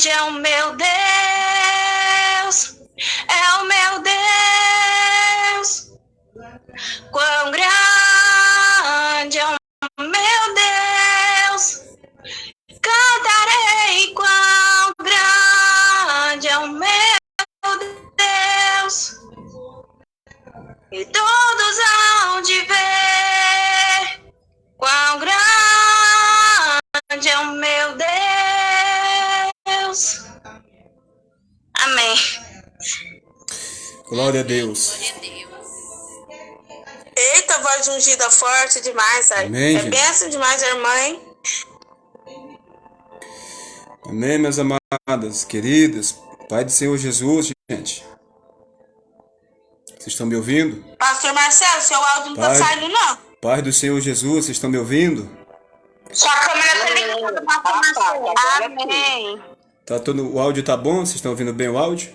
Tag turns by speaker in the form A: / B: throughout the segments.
A: é o meu Deus, é o meu Deus. Quão grande é o meu Deus, cantarei quão grande é o meu Deus, e todos hão de ver quão grande é o meu Deus. Amém.
B: Glória a Deus.
A: Eita, voz ungida forte demais, aí.
B: Amém,
A: É
B: gente.
A: benção demais, irmã, hein?
B: Amém, minhas amadas, queridas. Pai do Senhor Jesus, gente. Vocês estão me ouvindo?
A: Pastor Marcelo, seu áudio não tá saindo, não.
B: Pai do Senhor Jesus, vocês estão me ouvindo?
A: Sua câmera tá ligada, Pastor Marcelo. Amém.
B: Tá o áudio tá bom? Vocês estão ouvindo bem o áudio?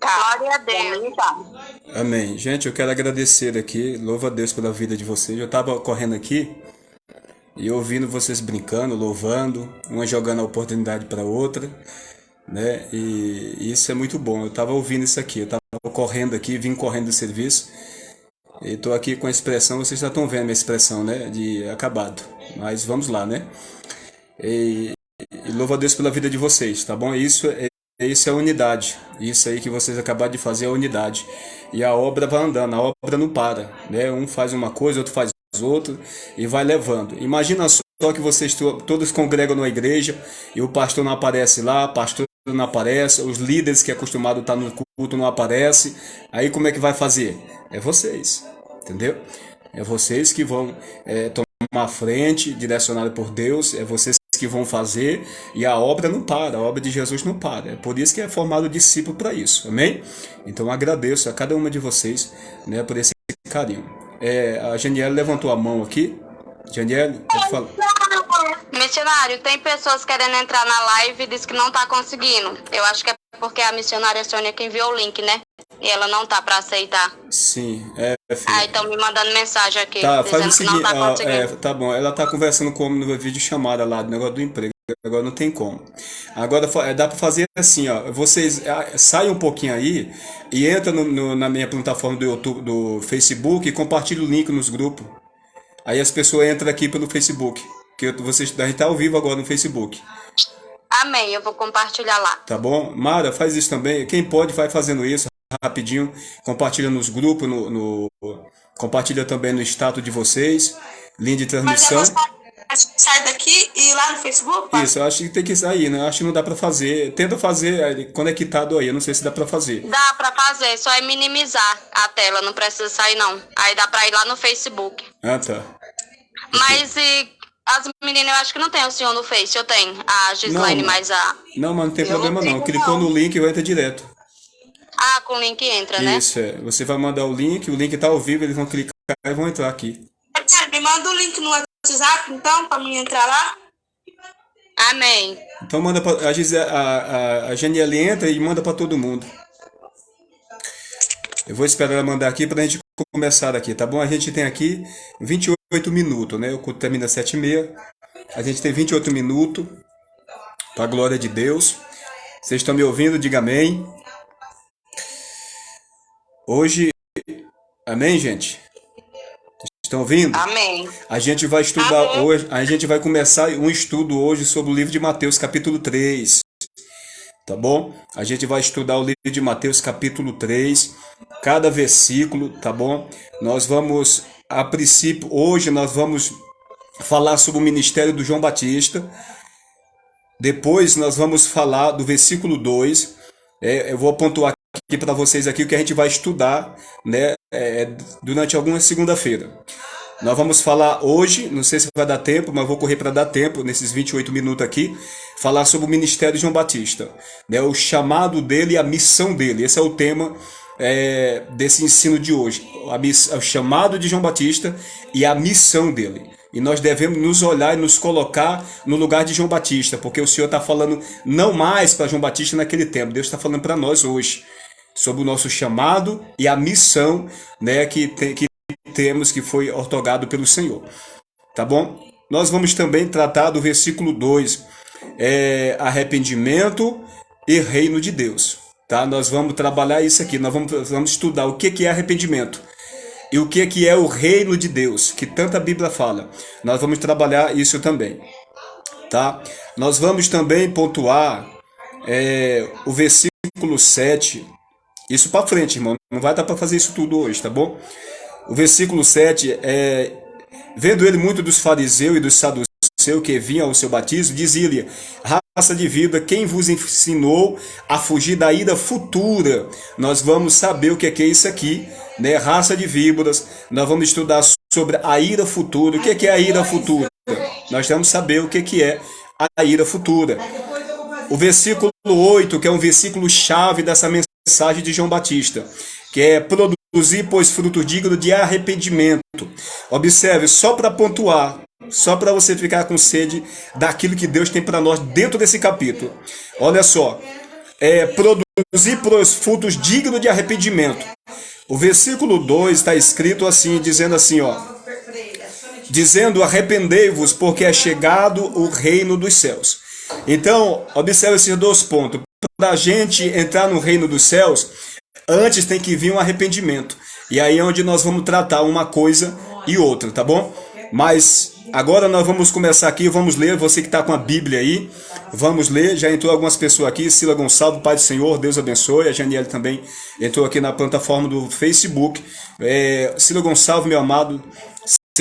A: Glória a Deus.
B: Amém. Gente, eu quero agradecer aqui, louvo a Deus pela vida de vocês. Eu estava correndo aqui e ouvindo vocês brincando, louvando, uma jogando a oportunidade para outra, né? E isso é muito bom. Eu estava ouvindo isso aqui, eu estava correndo aqui, vim correndo do serviço e estou aqui com a expressão, vocês já estão vendo a minha expressão, né? De acabado. Mas vamos lá, né? E louvo a Deus pela vida de vocês, tá bom? Isso é unidade. Isso aí que vocês acabaram de fazer é unidade. E a obra vai andando, a obra não para, né? Um faz uma coisa, outro faz outra e vai levando. Imagina só que vocês todos congregam na igreja e o pastor não aparece lá, o pastor não aparece, os líderes que é acostumado a estar no culto não aparecem. Aí como é que vai fazer? É vocês, entendeu? É vocês que vão tomar a frente, direcionado por Deus, é vocês que vão fazer, e a obra não para, a obra de Jesus não para. É por isso que é formado discípulo para isso, amém? Então agradeço a cada uma de vocês, né, por esse carinho. A Janiele levantou a mão aqui. Janiele, pode falar.
A: Missionário, tem pessoas querendo entrar na live e diz que não tá conseguindo. Eu acho que é porque a missionária Sônia que enviou o link, né? E ela não tá para aceitar.
B: Sim, filho.
A: Aí estão me mandando mensagem aqui,
B: Tá,
A: dizendo
B: faz o
A: que não
B: seguinte,
A: tá conseguindo.
B: tá bom, ela tá conversando comigo no vídeo chamada lá do negócio do emprego, agora não tem como. Agora dá pra fazer assim, ó, vocês saiam um pouquinho aí e entra na minha plataforma do YouTube, do Facebook, e compartilha o link nos grupos. Aí as pessoas entram aqui pelo Facebook, que a gente tá ao vivo agora no Facebook.
A: Amém, eu vou compartilhar lá.
B: Tá bom? Mara, faz isso também. Quem pode, vai fazendo isso rapidinho. Compartilha nos grupos, compartilha também no status de vocês. Linha de transmissão.
A: Mas sai daqui e ir lá no Facebook? Pai?
B: Isso, eu acho que tem que sair, né? Eu acho que não dá pra fazer. Tenta fazer conectado aí. Eu não sei se dá pra fazer.
A: Dá pra fazer, só é minimizar a tela, não precisa sair não. Aí dá pra ir lá no Facebook.
B: Ah, tá.
A: Mas as meninas, eu acho que não tem o senhor no Face, eu tenho. A Gislaine,
B: Não,
A: mas a...
B: Não, mas não tem
A: Eu
B: problema
A: não
B: não.
A: tenho,
B: Clicou
A: não.
B: no link e vai entrar direto.
A: Ah, com o link entra, né?
B: Isso, Você vai mandar o link tá ao vivo, eles vão clicar e vão entrar aqui.
A: Me manda o link no WhatsApp, então, pra mim entrar lá. Amém.
B: Então manda pra a Janiele entra e manda pra todo mundo. Eu vou esperar ela mandar aqui pra gente começar aqui, tá bom? A gente tem aqui 28 minutos, né? O culto termina às 7h30. A gente tem 28 minutos. Pra glória de Deus. Vocês estão me ouvindo? Diga amém. Hoje, amém, gente? Estão ouvindo?
A: Amém.
B: A gente vai estudar
A: Amém.
B: hoje, a gente vai começar um estudo hoje sobre o livro de Mateus, capítulo 3. Tá bom? A gente vai estudar o livro de Mateus, capítulo 3, cada versículo, tá bom? Nós vamos, a princípio, hoje nós vamos falar sobre o ministério do João Batista. Depois nós vamos falar do versículo 2. Eu vou pontuar aqui para vocês aqui o que a gente vai estudar, né, durante alguma segunda-feira. Nós vamos falar hoje, não sei se vai dar tempo, mas vou correr para dar tempo, nesses 28 minutos aqui, falar sobre o ministério de João Batista, né, o chamado dele e a missão dele. Esse é o tema desse ensino de hoje, o chamado de João Batista e a missão dele. E nós devemos nos olhar e nos colocar no lugar de João Batista, porque o Senhor está falando não mais para João Batista naquele tempo, Deus está falando para nós hoje, sobre o nosso chamado e a missão, né, que temos, que foi outorgado pelo Senhor. Tá bom? Nós vamos também tratar do versículo 2. arrependimento e reino de Deus. Tá? Nós vamos trabalhar isso aqui, nós vamos estudar o que é arrependimento e o que é o reino de Deus, que tanta Bíblia fala. Nós vamos trabalhar isso também. Tá? Nós vamos também pontuar o versículo 7. Isso para frente, irmão. Não vai dar para fazer isso tudo hoje, tá bom? O versículo 7 vendo ele muito dos fariseus e dos saduceus que vinham ao seu batismo, dizia-lhe: raça de vida, quem vos ensinou a fugir da ira futura? Nós vamos saber o que é isso aqui, né? Raça de víboras. Nós vamos estudar sobre a ira futura. O que é a ira futura? Nós vamos saber o que é a ira futura. O versículo 8, que é um versículo chave dessa mensagem de João Batista, que é: produzir, pois, fruto digno de arrependimento. Observe, só para pontuar, só para você ficar com sede daquilo que Deus tem para nós dentro desse capítulo. Olha só, produzir, pois, frutos dignos de arrependimento. O versículo 2 está escrito assim, dizendo assim, ó: dizendo, arrependei-vos, porque é chegado o reino dos céus. Então, observe esses dois pontos. Para a gente entrar no reino dos céus, antes tem que vir um arrependimento. E aí é onde nós vamos tratar uma coisa e outra, tá bom? Mas agora nós vamos começar aqui, vamos ler, você que está com a Bíblia aí, vamos ler. Já entrou algumas pessoas aqui: Sila Gonçalves, Pai do Senhor, Deus abençoe. A Janiele também entrou aqui na plataforma do Facebook. Sila Gonçalves, meu amado,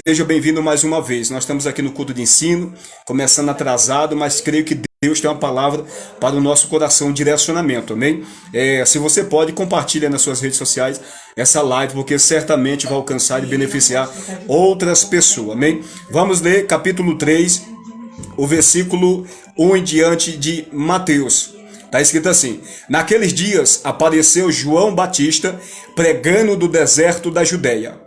B: seja bem-vindo mais uma vez. Nós estamos aqui no culto de ensino, começando atrasado, mas creio que Deus tem uma palavra para o nosso coração, um direcionamento, amém? Se você pode, compartilha nas suas redes sociais essa live, porque certamente vai alcançar e beneficiar outras pessoas, amém? Vamos ler capítulo 3, o versículo 1 em diante de Mateus. Está escrito assim: naqueles dias apareceu João Batista pregando do deserto da Judeia.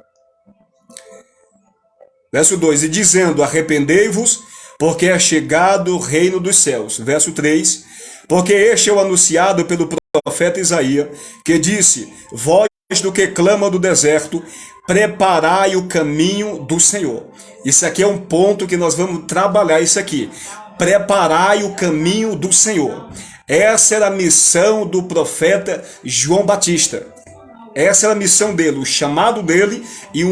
B: Verso 2, e dizendo, arrependei-vos, porque é chegado o reino dos céus. Verso 3, porque este é o anunciado pelo profeta Isaías, que disse, voz do que clama do deserto, preparai o caminho do Senhor. Isso aqui é um ponto que nós vamos trabalhar isso aqui. Preparai o caminho do Senhor. Essa era a missão do profeta João Batista. Essa era a missão dele, o chamado dele e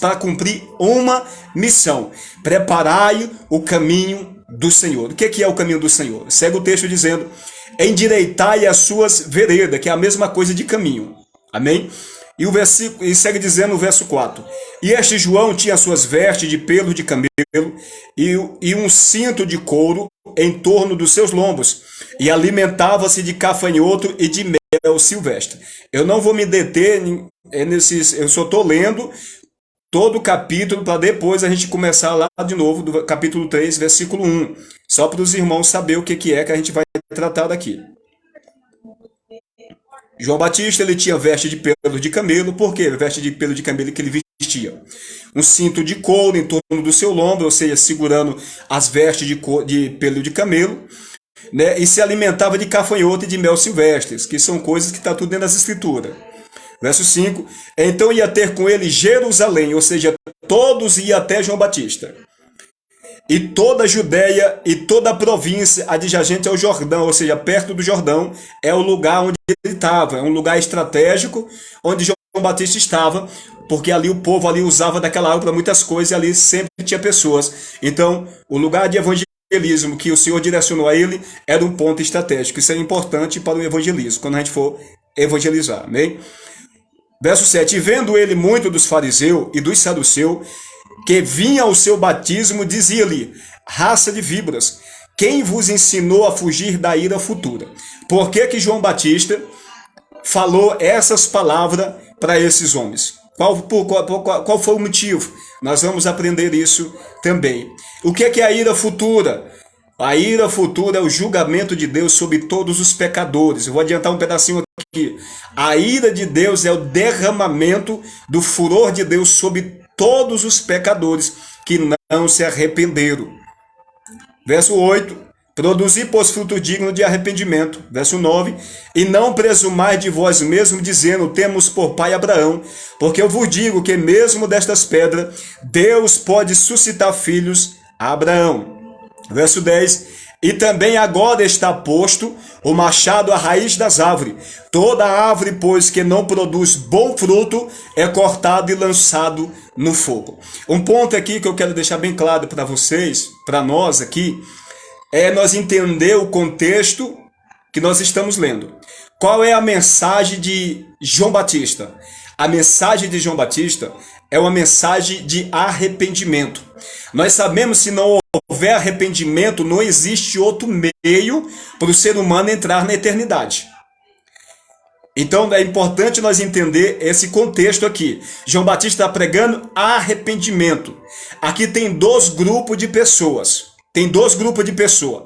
B: para cumprir uma missão. Preparai o caminho do Senhor. O que é o caminho do Senhor? Segue o texto dizendo, endireitai as suas veredas, que é a mesma coisa de caminho. Amém? E segue dizendo no verso 4. E este João tinha suas vestes de pelo de camelo e um cinto de couro em torno dos seus lombos, e alimentava-se de cafanhoto e de mel silvestre. Eu não vou me deter nesses, eu só estou lendo todo o capítulo para depois a gente começar lá de novo do capítulo 3, versículo 1, só para os irmãos saber o que é que a gente vai tratar daqui. João Batista, ele tinha veste de pelo de camelo. Por quê? Veste de pelo de camelo que ele vestia. Um cinto de couro em torno do seu lombo, ou seja, segurando as vestes de pelo de camelo, né? E se alimentava de cafanhoto e de mel silvestres, que são coisas que está tudo dentro das escrituras. Verso 5, então ia ter com ele Jerusalém, ou seja, todos iam até João Batista. E toda a Judéia e toda a província adjacente ao Jordão, ou seja, perto do Jordão, é o lugar onde ele estava. É um lugar estratégico onde João Batista estava, porque ali o povo ali usava daquela água para muitas coisas e ali sempre tinha pessoas. Então, o lugar de evangelismo que o Senhor direcionou a ele era um ponto estratégico. Isso é importante para o evangelismo, quando a gente for evangelizar. Amém? Verso 7, e vendo ele muito dos fariseus e dos saduceus, que vinha ao seu batismo, dizia-lhe, raça de víboras, quem vos ensinou a fugir da ira futura? Por que João Batista falou essas palavras para esses homens? Qual foi o motivo? Nós vamos aprender isso também. O que é a ira futura? A ira futura é o julgamento de Deus sobre todos os pecadores. Eu vou adiantar um pedacinho aqui. A ira de Deus é o derramamento do furor de Deus sobre todos os pecadores que não se arrependeram. Verso 8, produzi, pois, fruto digno de arrependimento. Verso 9, e não presumais de vós mesmos, dizendo, temos por pai Abraão, porque eu vos digo que mesmo destas pedras, Deus pode suscitar filhos a Abraão. Verso 10, E também agora está posto o machado à raiz das árvores. Toda árvore, pois, que não produz bom fruto, é cortado e lançado no fogo. Um ponto aqui que eu quero deixar bem claro para vocês, para nós aqui, é nós entender o contexto que nós estamos lendo. Qual é a mensagem de João Batista? A mensagem de João Batista é uma mensagem de arrependimento. Nós sabemos que se não houver arrependimento, não existe outro meio para o ser humano entrar na eternidade. Então é importante nós entender esse contexto aqui. João Batista está pregando arrependimento. Aqui tem dois grupos de pessoas. Tem dois grupos de pessoas.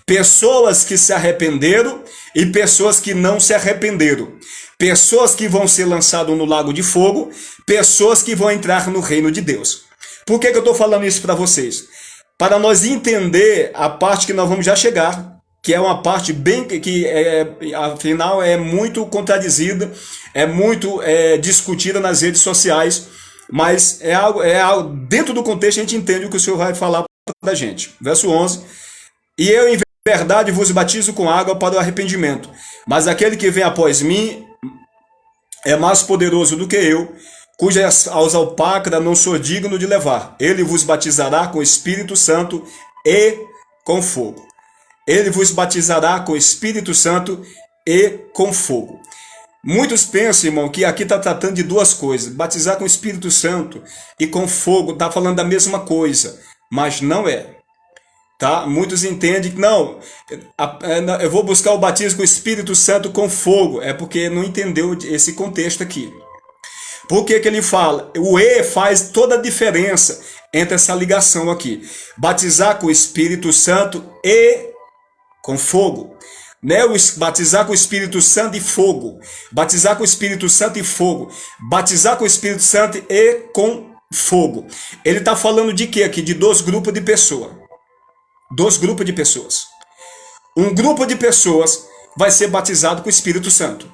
B: Pessoas que se arrependeram e pessoas que não se arrependeram. Pessoas que vão ser lançadas no lago de fogo, pessoas que vão entrar no reino de Deus. Por que eu estou falando isso para vocês? Para nós entender a parte que nós vamos já chegar, que é uma parte bem que afinal é muito contradizida, é muito discutida nas redes sociais, mas é algo dentro do contexto a gente entende o que o Senhor vai falar para a gente. Verso 11: E eu em verdade vos batizo com água para o arrependimento, mas aquele que vem após mim é mais poderoso do que eu, cujas alpacras não sou digno de levar. Ele vos batizará com o Espírito Santo e com fogo. Ele vos batizará com o Espírito Santo e com fogo. Muitos pensam, irmão, que aqui está tratando de duas coisas. Batizar com o Espírito Santo e com fogo está falando da mesma coisa, mas não é. Tá? Muitos entendem que não, eu vou buscar o batismo com o Espírito Santo com fogo. É porque não entendeu esse contexto aqui. Por que ele fala? O E faz toda a diferença entre essa ligação aqui. Batizar com o Espírito Santo e com fogo. Né? Batizar com o Espírito Santo e fogo. Batizar com o Espírito Santo e fogo. Batizar com o Espírito Santo e com fogo. Ele está falando de quê aqui? De dois grupos de pessoas. Dois grupos de pessoas. Um grupo de pessoas vai ser batizado com o Espírito Santo,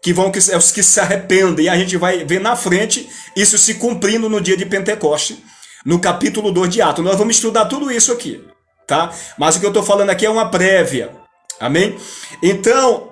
B: que é os que se arrependem, e a gente vai ver na frente isso se cumprindo no dia de Pentecoste, no capítulo 2 de Atos. Nós vamos estudar tudo isso aqui, tá? Mas o que eu estou falando aqui é uma prévia, amém? Então,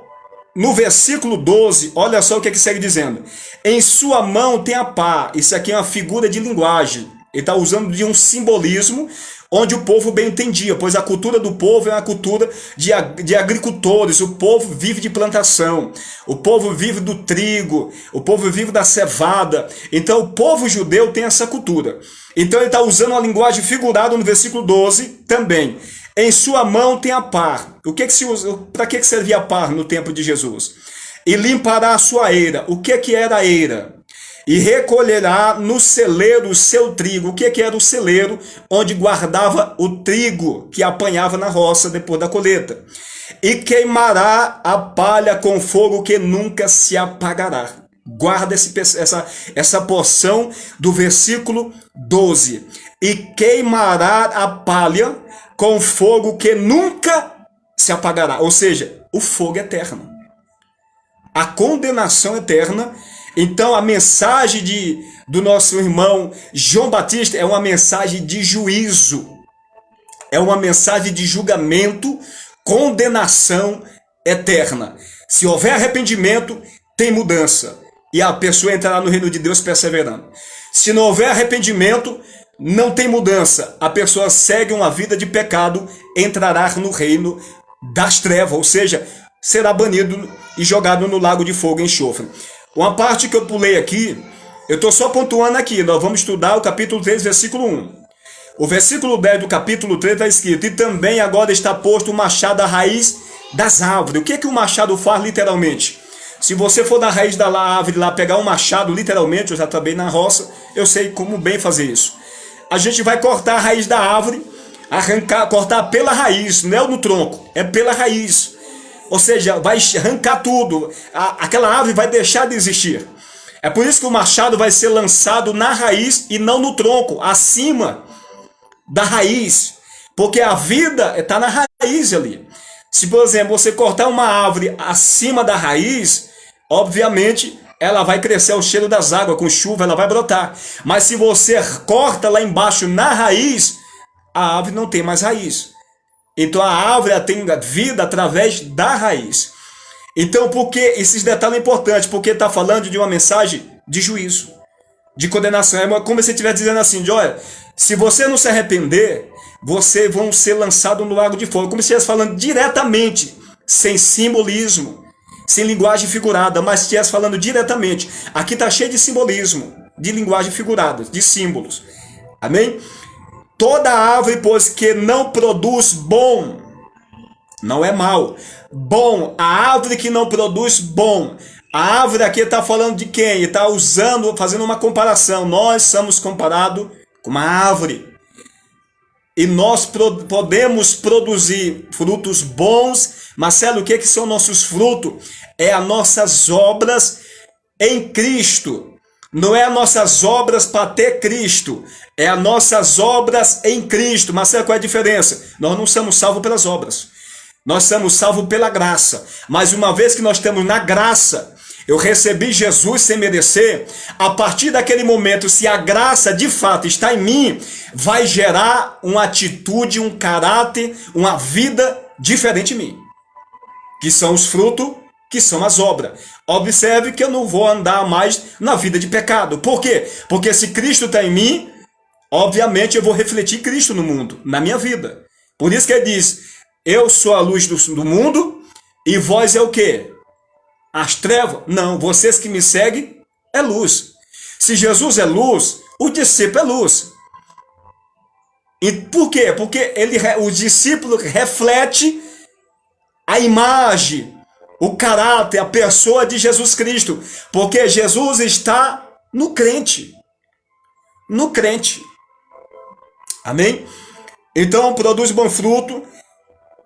B: no versículo 12, olha só o que segue dizendo: em sua mão tem a pá. Isso aqui é uma figura de linguagem, ele está usando de um simbolismo, onde o povo bem entendia, pois a cultura do povo é uma cultura de agricultores. O povo vive de plantação, o povo vive do trigo, o povo vive da cevada. Então o povo judeu tem essa cultura. Então ele está usando uma linguagem figurada no versículo 12 também. Em sua mão tem a pá. Para que servia a pá no tempo de Jesus? E limpará a sua eira. O que era a eira? E recolherá no celeiro o seu trigo. O que era o celeiro? Onde guardava o trigo que apanhava na roça depois da colheita. E queimará a palha com fogo que nunca se apagará. Guarda essa porção do versículo 12. E queimará a palha com fogo que nunca se apagará. Ou seja, o fogo eterno. A condenação eterna. Então a mensagem do nosso irmão João Batista é uma mensagem de juízo, é uma mensagem de julgamento, condenação eterna. Se houver arrependimento, tem mudança, e a pessoa entrará no reino de Deus perseverando. Se não houver arrependimento, não tem mudança, a pessoa segue uma vida de pecado, entrará no reino das trevas, ou seja, será banido e jogado no lago de fogo e enxofre. Uma parte que eu pulei aqui, eu estou só pontuando aqui, nós vamos estudar o capítulo 3, versículo 1. O versículo 10 do capítulo 3 está escrito: e também agora está posto o machado à raiz das árvores. O que o machado faz literalmente? Se você for na raiz da árvore lá pegar um machado, literalmente, eu já trabalhei na roça, eu sei como bem fazer isso. A gente vai cortar a raiz da árvore, cortar pela raiz, não é no tronco, é pela raiz. Ou seja, vai arrancar tudo. Aquela árvore vai deixar de existir. É por isso que o machado vai ser lançado na raiz e não no tronco, acima da raiz. Porque a vida está na raiz ali. Se, por exemplo, você cortar uma árvore acima da raiz, obviamente ela vai crescer o cheiro das águas, com chuva ela vai brotar. Mas se você corta lá embaixo na raiz, a árvore não tem mais raiz. Então a árvore tem vida através da raiz. Então, porque esses detalhes é importante, porque está falando de uma mensagem de juízo, de condenação. É como se estivesse dizendo assim, olha, se você não se arrepender, vocês vão ser lançados no lago de fogo. Como se estivesse falando diretamente, sem simbolismo, sem linguagem figurada, mas estivesse falando diretamente. Aqui está cheio de simbolismo, de linguagem figurada, de símbolos. Amém? Toda árvore, pois, que não produz bom, não é mal. Bom, a árvore que não produz bom. A árvore aqui está falando de quem? Ele está usando, fazendo uma comparação. Nós somos comparados com uma árvore. E nós podemos produzir frutos bons. Marcelo, o que são nossos frutos? É as nossas obras em Cristo. Não é as nossas obras para ter Cristo. É as nossas obras em Cristo. Marcelo, qual é a diferença? Nós não somos salvos pelas obras. Nós somos salvos pela graça. Mas uma vez que nós estamos na graça, eu recebi Jesus sem merecer, a partir daquele momento, se a graça de fato está em mim, vai gerar uma atitude, um caráter, uma vida diferente em mim. Que são os frutos, que são as obras. Observe que eu não vou andar mais na vida de pecado. Por quê? Porque se Cristo está em mim, obviamente eu vou refletir Cristo no mundo, na minha vida. Por isso que ele diz, eu sou a luz do mundo e vós é o quê? As trevas? Não, vocês que me seguem é luz. Se Jesus é luz, o discípulo é luz. E por quê? Porque o discípulo reflete a imagem, o caráter, a pessoa de Jesus Cristo. Porque Jesus está no crente. No crente. Amém? Então produz bom fruto,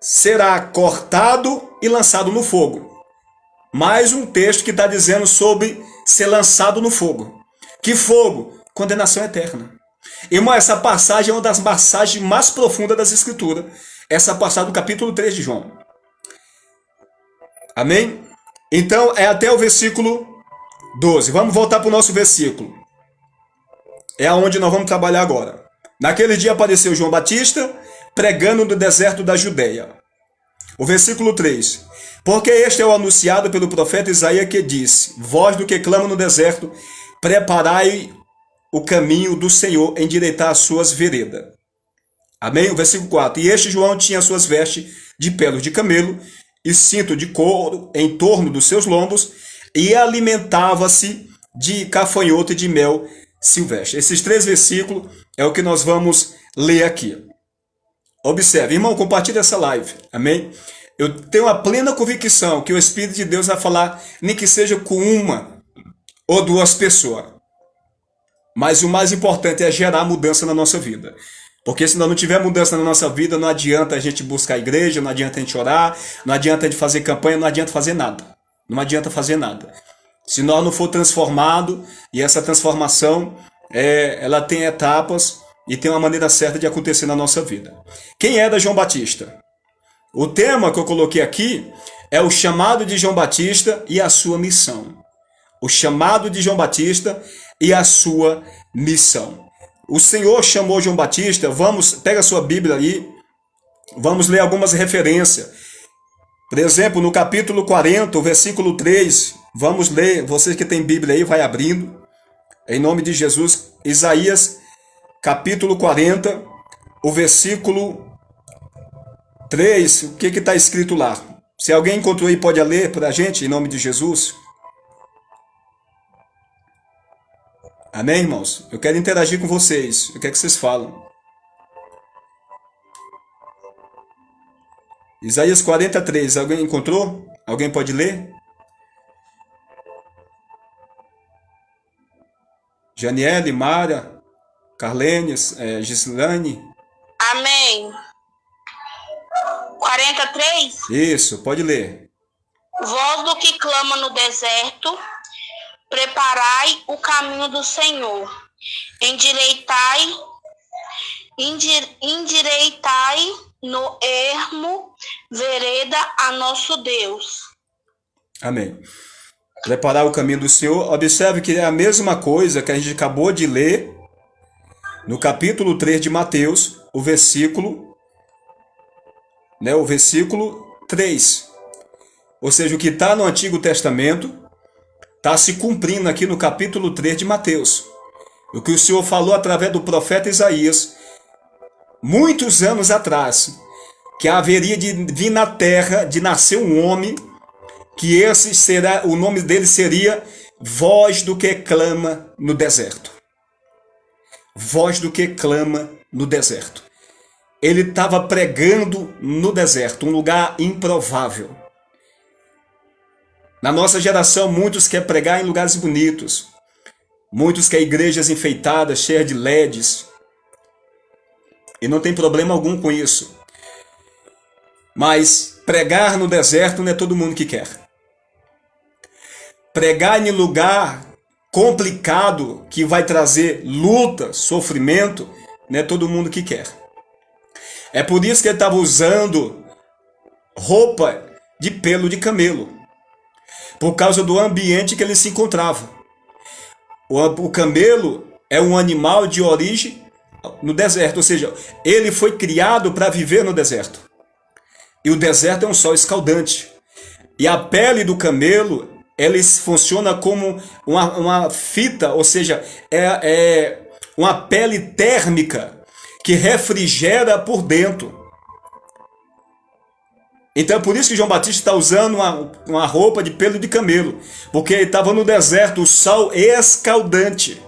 B: será cortado e lançado no fogo. Mais um texto que está dizendo sobre ser lançado no fogo. Que fogo? Condenação eterna. Irmão, essa passagem é uma das passagens mais profundas das Escrituras. Essa passagem do capítulo 3 de João. Amém? Então é até o versículo 12. Vamos voltar para o nosso versículo. É aonde nós vamos trabalhar agora. Naquele dia apareceu João Batista pregando no deserto da Judeia. O versículo 3. Porque este é o anunciado pelo profeta Isaías que disse, voz do que clama no deserto, preparai o caminho do Senhor, endireitar as suas veredas. Amém? O versículo 4. E este João tinha suas vestes de pelos de camelo e cinto de couro em torno dos seus lombos e alimentava-se de cafanhoto e de mel silvestre. Esses 3 versículos é o que nós vamos ler aqui. Observe, irmão, compartilhe essa live. Amém? Eu tenho a plena convicção que o Espírito de Deus vai falar, nem que seja com uma ou 2 pessoas. Mas o mais importante é gerar mudança na nossa vida. Porque se nós não tiver mudança na nossa vida, não adianta a gente buscar a igreja, não adianta a gente orar, não adianta a gente fazer campanha, não adianta fazer nada. Não adianta fazer nada. Se nós não for transformado, e essa transformação, ela tem etapas e tem uma maneira certa de acontecer na nossa vida. Quem era João Batista? O tema que eu coloquei aqui é o chamado de João Batista e a sua missão. O chamado de João Batista e a sua missão. O Senhor chamou João Batista, pega a sua Bíblia aí, vamos ler algumas referências. Por exemplo, no capítulo 40, o versículo 3, vamos ler, vocês que têm Bíblia aí, vai abrindo, em nome de Jesus, Isaías, capítulo 40, o versículo 3, o que está escrito lá? Se alguém encontrou aí, pode ler para a gente, em nome de Jesus. Amém, irmãos? Eu quero interagir com vocês. Eu quero que vocês falam. Isaías 43. Alguém encontrou? Alguém pode ler? Janiele, Mara, Carlene, Gislane.
A: Amém. 43?
B: Isso, pode ler.
A: Voz do que clama no deserto, preparai o caminho do Senhor. Endireitai no ermo vereda a nosso Deus.
B: Amém. Preparar o caminho do Senhor. Observe que é a mesma coisa que a gente acabou de ler no capítulo 3 de Mateus, o versículo né, o versículo 3. Ou seja, o que está no Antigo Testamento está se cumprindo aqui no capítulo 3 de Mateus. O que o Senhor falou através do profeta Isaías, muitos anos atrás, que haveria de vir na terra, de nascer um homem, que esse será, o nome dele seria Voz do que clama no deserto. Voz do que clama no deserto. Ele estava pregando no deserto, um lugar improvável. Na nossa geração, muitos querem pregar em lugares bonitos. Muitos querem igrejas enfeitadas, cheias de LEDs. E não tem problema algum com isso. Mas pregar no deserto não é todo mundo que quer. Pregar em lugar complicado, que vai trazer luta, sofrimento, não é todo mundo que quer. É por isso que ele estava usando roupa de pelo de camelo. Por causa do ambiente que ele se encontrava. O camelo é um animal de origem no deserto, ou seja, ele foi criado para viver no deserto. E o deserto é um sol escaldante. E a pele do camelo, ela funciona como uma fita, ou seja, é uma pele térmica que refrigera por dentro. Então é por isso que João Batista está usando uma roupa de pelo de camelo, porque ele estava no deserto, o sol escaldante,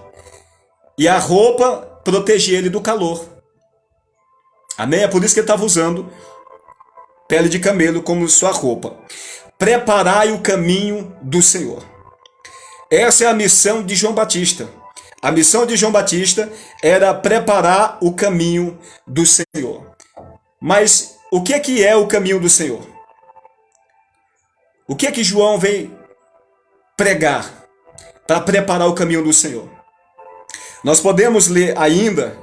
B: e a roupa protegia ele do calor. Amém? É por isso que ele estava usando pele de camelo como sua roupa. Preparai o caminho do Senhor. Essa é a missão de João Batista. A missão de João Batista era preparar o caminho do Senhor. Mas o que é o caminho do Senhor? O que João veio pregar para preparar o caminho do Senhor? Nós podemos ler ainda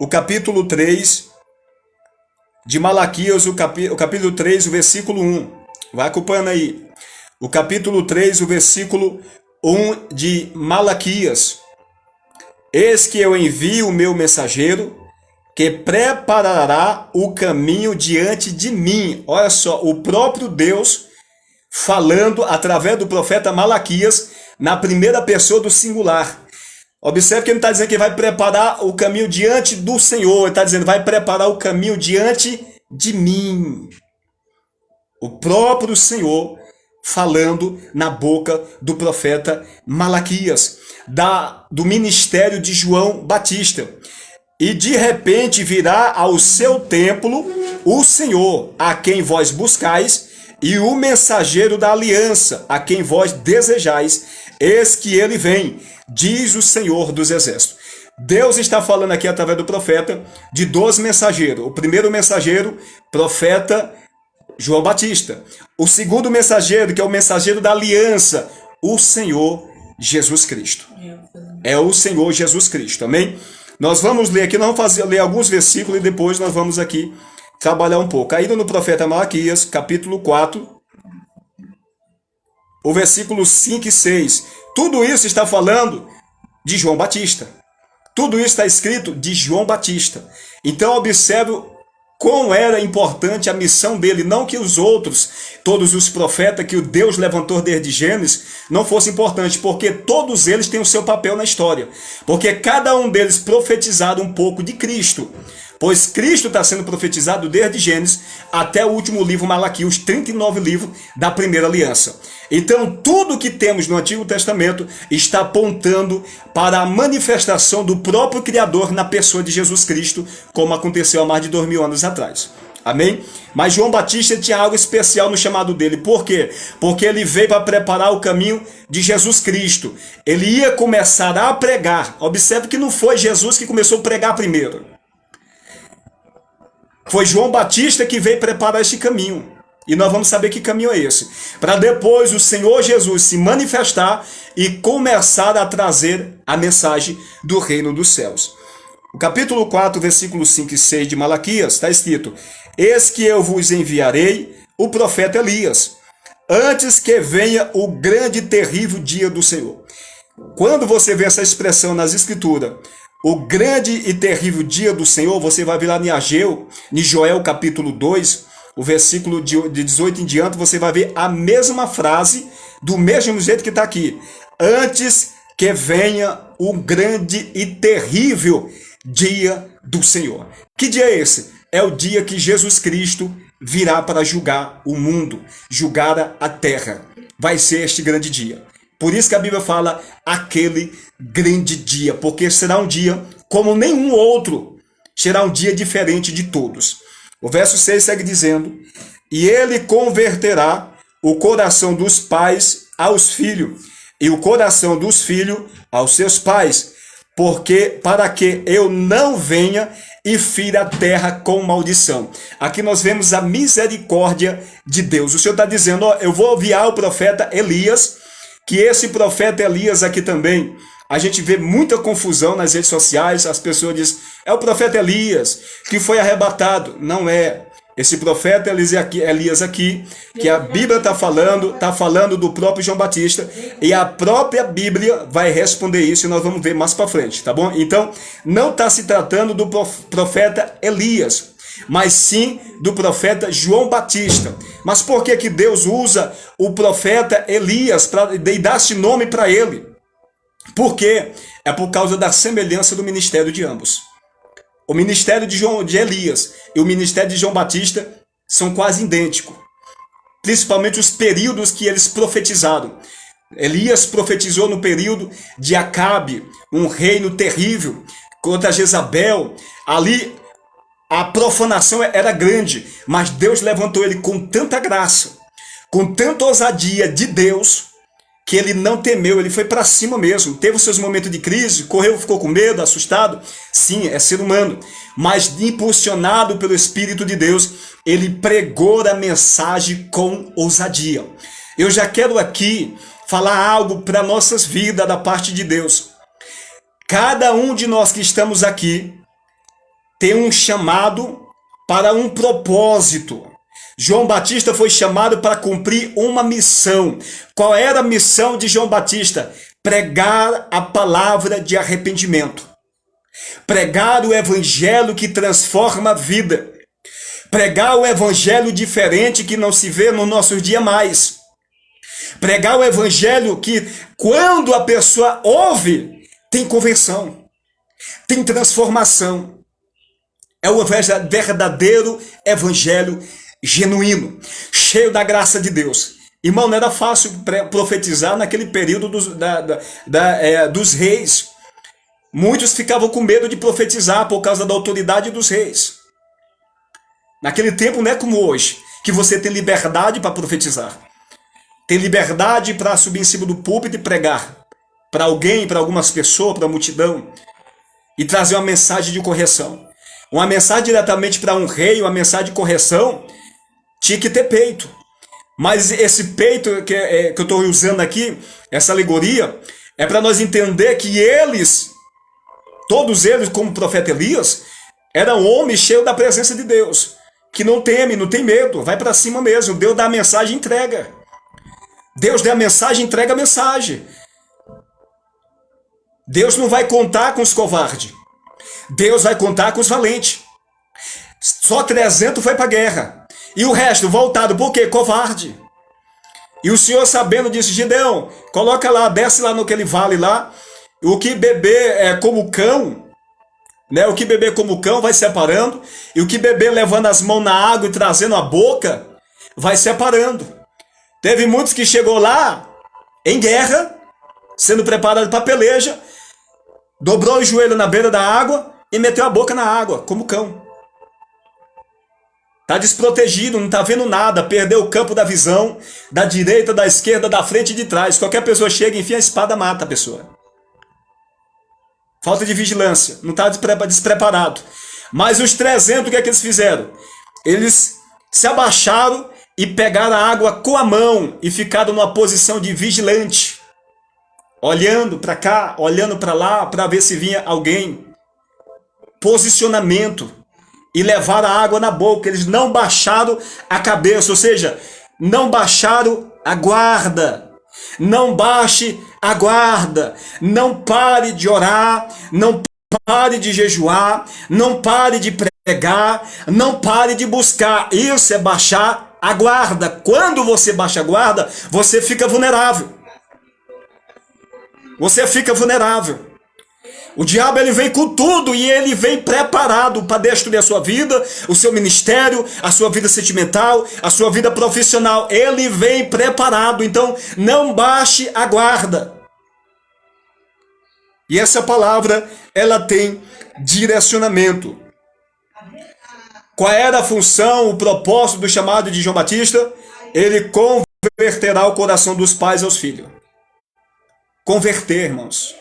B: o capítulo 3 de Malaquias, o capítulo 3, o versículo 1. Vai acompanhando aí. O capítulo 3, o versículo 1 de Malaquias. Eis que eu envio o meu mensageiro, que preparará o caminho diante de mim. Olha só, o próprio Deus falando através do profeta Malaquias na primeira pessoa do singular. Observe que ele está dizendo que vai preparar o caminho diante do Senhor. Ele está dizendo, vai preparar o caminho diante de mim. O próprio Senhor falando na boca do profeta Malaquias, do ministério de João Batista. E de repente virá ao seu templo o Senhor, a quem vós buscais, e o mensageiro da aliança, a quem vós desejais. Eis que ele vem, diz o Senhor dos Exércitos. Deus está falando aqui através do profeta de 2 mensageiros. O primeiro mensageiro, profeta João Batista. O segundo mensageiro, que é o mensageiro da aliança, o Senhor Jesus Cristo. É o Senhor Jesus Cristo, amém? Nós vamos ler aqui, nós vamos ler alguns versículos e depois nós vamos aqui trabalhar um pouco. Ainda no profeta Malaquias, capítulo 4, o versículo 5 e 6. Tudo isso está falando de João Batista. Tudo isso está escrito de João Batista. Então observe quão era importante a missão dele. Não que os outros, todos os profetas que o Deus levantou desde Gênesis, não fossem importantes, porque todos eles têm o seu papel na história. Porque cada um deles profetizado um pouco de Cristo. Pois Cristo está sendo profetizado desde Gênesis até o último livro Malaquias, os 39 livros da primeira aliança. Então tudo que temos no Antigo Testamento está apontando para a manifestação do próprio Criador na pessoa de Jesus Cristo, como aconteceu há mais de 2000 anos atrás. Amém? Mas João Batista tinha algo especial no chamado dele. Por quê? Porque ele veio para preparar o caminho de Jesus Cristo. Ele ia começar a pregar. Observe que não foi Jesus que começou a pregar primeiro. Foi João Batista que veio preparar este caminho. E nós vamos saber que caminho é esse. Para depois o Senhor Jesus se manifestar e começar a trazer a mensagem do reino dos céus. O capítulo 4, versículos 5 e 6 de Malaquias está escrito: Eis que eu vos enviarei o profeta Elias, antes que venha o grande e terrível dia do Senhor. Quando você vê essa expressão nas Escrituras, o grande e terrível dia do Senhor, você vai ver lá em Ageu, em Joel capítulo 2, o versículo de 18 em diante, você vai ver a mesma frase, do mesmo jeito que está aqui. Antes que venha o grande e terrível dia do Senhor. Que dia é esse? É o dia que Jesus Cristo virá para julgar o mundo, julgar a terra. Vai ser este grande dia. Por isso que a Bíblia fala aquele grande dia, porque será um dia como nenhum outro, será um dia diferente de todos. O verso 6 segue dizendo: e ele converterá o coração dos pais aos filhos, e o coração dos filhos aos seus pais, porque para que eu não venha e fira a terra com maldição. Aqui nós vemos a misericórdia de Deus. O Senhor está dizendo, ó, eu vou enviar o profeta Elias, que esse profeta Elias aqui também, a gente vê muita confusão nas redes sociais, as pessoas dizem, é o profeta Elias que foi arrebatado. Não é. Esse profeta Elias aqui, que a Bíblia está falando do próprio João Batista, e a própria Bíblia vai responder isso, e nós vamos ver mais para frente, tá bom? Então, não está se tratando do profeta Elias, mas sim do profeta João Batista. Mas por que que Deus usa o profeta Elias e dá esse nome para ele? Porque é por causa da semelhança do ministério de ambos. O ministério de Elias e o ministério de João Batista são quase idênticos. Principalmente os períodos que eles profetizaram. Elias profetizou no período de Acabe, um reino terrível, contra Jezabel. Ali a profanação era grande, mas Deus levantou ele com tanta graça, com tanta ousadia de Deus, que ele não temeu, ele foi para cima mesmo. Teve os seus momentos de crise, correu, ficou com medo, assustado. Sim, é ser humano. Mas impulsionado pelo Espírito de Deus, ele pregou a mensagem com ousadia. Eu já quero aqui falar algo para nossas vidas da parte de Deus. Cada um de nós que estamos aqui tem um chamado para um propósito. João Batista foi chamado para cumprir uma missão. Qual era a missão de João Batista? Pregar a palavra de arrependimento. Pregar o evangelho que transforma a vida. Pregar o evangelho diferente que não se vê no nosso dia mais. Pregar o evangelho que, quando a pessoa ouve, tem conversão, tem transformação. É o verdadeiro evangelho genuíno, cheio da graça de Deus. Irmão, não era fácil profetizar naquele período dos reis. Muitos ficavam com medo de profetizar por causa da autoridade dos reis. Naquele tempo não é como hoje, que você tem liberdade para profetizar. Tem liberdade para subir em cima do púlpito e pregar para alguém, para algumas pessoas, para a multidão, e trazer uma mensagem de correção. Uma mensagem diretamente para um rei, uma mensagem de correção, tinha que ter peito. Mas esse peito que eu estou usando aqui, essa alegoria, é para nós entender que eles, todos eles, como o profeta Elias, eram homens cheios da presença de Deus, que não teme, não tem medo, vai para cima mesmo. Deus dá a mensagem e entrega. Deus dá a mensagem e entrega a mensagem. Deus não vai contar com os covardes. Deus vai contar com os valentes. Só 300 foi para a guerra. E o resto voltado, por quê? Covarde. E o Senhor, sabendo disso, Gideão, coloca lá, desce lá naquele vale lá, o que beber é como cão, né? O que beber como cão vai separando, e o que beber levando as mãos na água e trazendo a boca, vai separando. Teve muitos que chegou lá, em guerra, sendo preparado para peleja, dobrou o joelho na beira da água e meteu a boca na água, como cão. Está desprotegido, não está vendo nada, perdeu o campo da visão, da direita, da esquerda, da frente e de trás. Qualquer pessoa chega, enfia a espada, mata a pessoa. Falta de vigilância, não está despreparado. Mas os 300, o que é que eles fizeram? Eles se abaixaram e pegaram a água com a mão e ficaram numa posição de vigilante, olhando para cá, olhando para lá, para ver se vinha alguém. Posicionamento. E levaram a água na boca. Eles não baixaram a cabeça, ou seja, não baixaram a guarda. Não baixe a guarda. Não pare de orar. Não pare de jejuar, não pare de pregar, não pare de buscar. Isso é baixar a guarda. Quando você baixa a guarda, você fica vulnerável. Você fica vulnerável. O diabo, ele vem com tudo e ele vem preparado para destruir a sua vida, o seu ministério, a sua vida sentimental, a sua vida profissional. Ele vem preparado. Então, não baixe a guarda. E essa palavra, ela tem direcionamento. Qual era a função, o propósito do chamado de João Batista? Ele converterá o coração dos pais aos filhos. Converter, irmãos.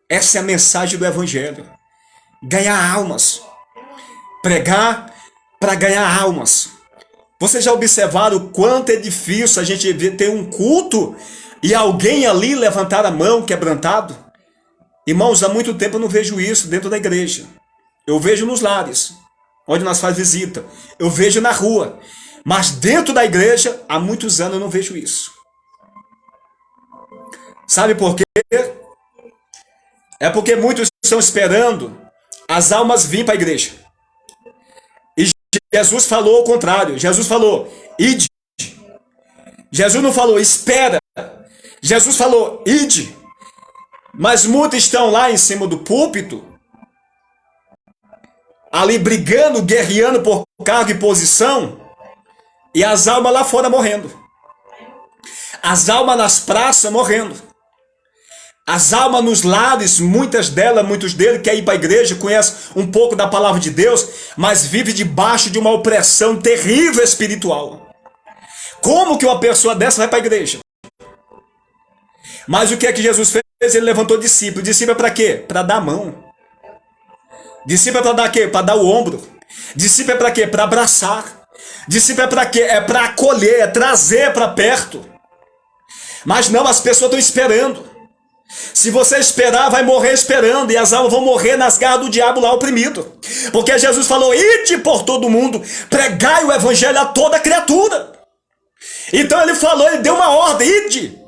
B: Essa é a mensagem do Evangelho. Ganhar almas. Pregar para ganhar almas. Vocês já observaram o quanto é difícil a gente ter um culto e alguém ali levantar a mão quebrantado? Irmãos, há muito tempo eu não vejo isso dentro da igreja. Eu vejo nos lares, onde nós fazemos visita. Eu vejo na rua. Mas dentro da igreja, há muitos anos eu não vejo isso. Sabe por quê? É porque muitos estão esperando as almas virem para a igreja. E Jesus falou o contrário. Jesus falou, ide. Jesus não falou, espera. Jesus falou, ide. Mas muitos estão lá em cima do púlpito, ali brigando, guerreando por cargo e posição, e as almas lá fora morrendo. As almas nas praças morrendo. As almas nos lares, muitos deles querem ir para a igreja, conhecem um pouco da palavra de Deus, mas vive debaixo de uma opressão terrível espiritual. Como que uma pessoa dessa vai para a igreja? Mas o que é que Jesus fez? Ele levantou discípulo. Discípulo é para quê? Para dar a mão. Discípulo é para dar quê? Para dar o ombro. Discípulo é para quê? Para abraçar. Discípulo é para quê? É para acolher, é trazer para perto. Mas não, as pessoas estão esperando. Se você esperar, vai morrer esperando. E as almas vão morrer nas garras do diabo lá oprimido. Porque Jesus falou, ide por todo mundo, pregai o evangelho a toda criatura. Então ele falou, ele deu uma ordem, ide.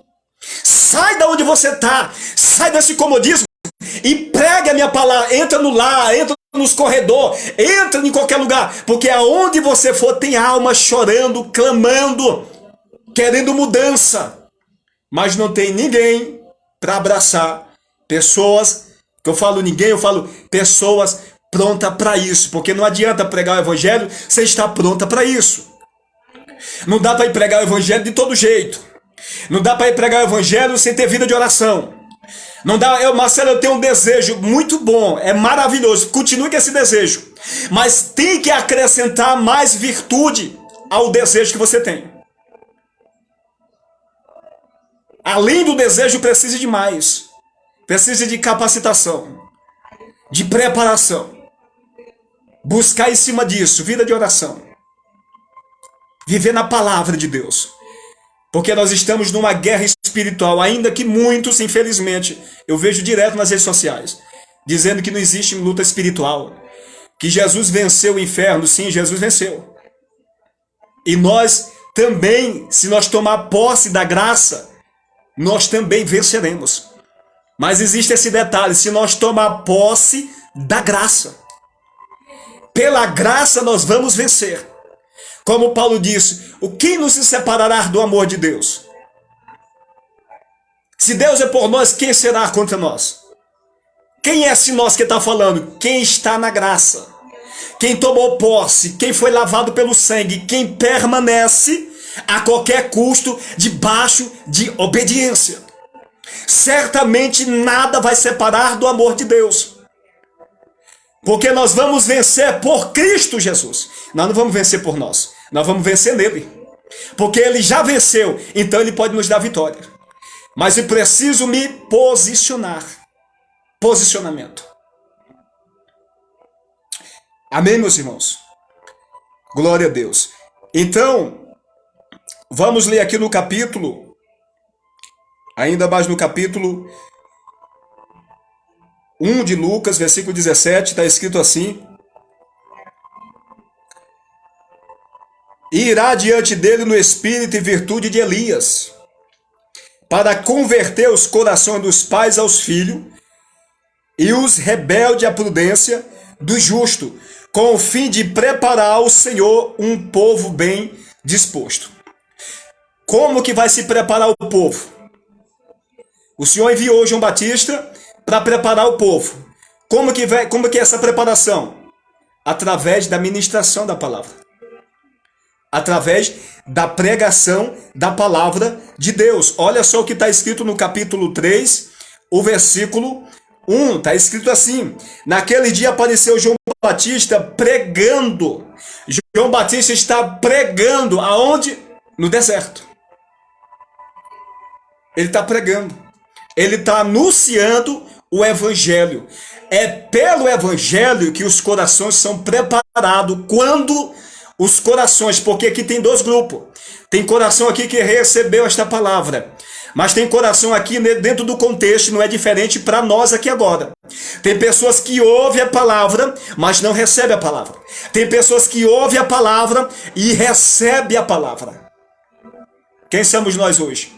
B: Sai da onde você está, sai desse comodismo e pregue a minha palavra. Entra no lar, entra nos corredores, entra em qualquer lugar, porque aonde você for tem alma chorando, clamando, querendo mudança, mas não tem ninguém para abraçar. Pessoas, que eu falo ninguém, eu falo pessoas prontas para isso, porque não adianta pregar o evangelho sem estar pronta para isso. Não dá para ir pregar o evangelho de todo jeito. Não dá para ir pregar o evangelho sem ter vida de oração. Não dá, Marcelo, eu tenho um desejo muito bom, é maravilhoso, continue com esse desejo. Mas tem que acrescentar mais virtude ao desejo que você tem. Além do desejo, precisa de mais. Precisa de capacitação, de preparação. Buscar em cima disso, vida de oração. Viver na palavra de Deus. Porque nós estamos numa guerra espiritual, ainda que muitos, infelizmente, eu vejo direto nas redes sociais, dizendo que não existe luta espiritual, que Jesus venceu o inferno. Sim, Jesus venceu. E nós também, se nós tomar posse da graça, nós também venceremos. Mas existe esse detalhe, se nós tomar posse da graça, pela graça nós vamos vencer. Como Paulo disse, o que nos separará do amor de Deus? Se Deus é por nós, quem será contra nós? Quem é esse nós que está falando? Quem está na graça. Quem tomou posse, quem foi lavado pelo sangue, quem permanece a qualquer custo debaixo de obediência. Certamente nada vai separar do amor de Deus. Porque nós vamos vencer por Cristo Jesus. Nós não vamos vencer por nós. Nós vamos vencer nele. Porque ele já venceu. Então ele pode nos dar vitória. Mas eu preciso me posicionar. Posicionamento. Amém, meus irmãos? Glória a Deus. Então, vamos ler aqui no capítulo. Ainda mais no capítulo 1 de Lucas, versículo 17, está escrito assim: e irá diante dele no espírito e virtude de Elias, para converter os corações dos pais aos filhos, e os rebeldes à prudência do justo, com o fim de preparar ao Senhor um povo bem disposto. Como que vai se preparar o povo? O Senhor enviou João Batista para preparar o povo. Como que é essa preparação? Através da ministração da palavra. Através da pregação da palavra de Deus. Olha só o que está escrito no capítulo 3, o versículo 1. Está escrito assim: naquele dia apareceu João Batista pregando. João Batista está pregando aonde? No deserto. Ele está pregando. Ele está anunciando o evangelho. É pelo evangelho que os corações são preparados. Quando os corações, porque aqui tem dois grupos. Tem coração aqui que recebeu esta palavra, mas tem coração aqui dentro do contexto, não é diferente para nós aqui agora. Tem pessoas que ouvem a palavra, mas não recebem a palavra. Tem pessoas que ouvem a palavra e recebem a palavra. Quem somos nós hoje?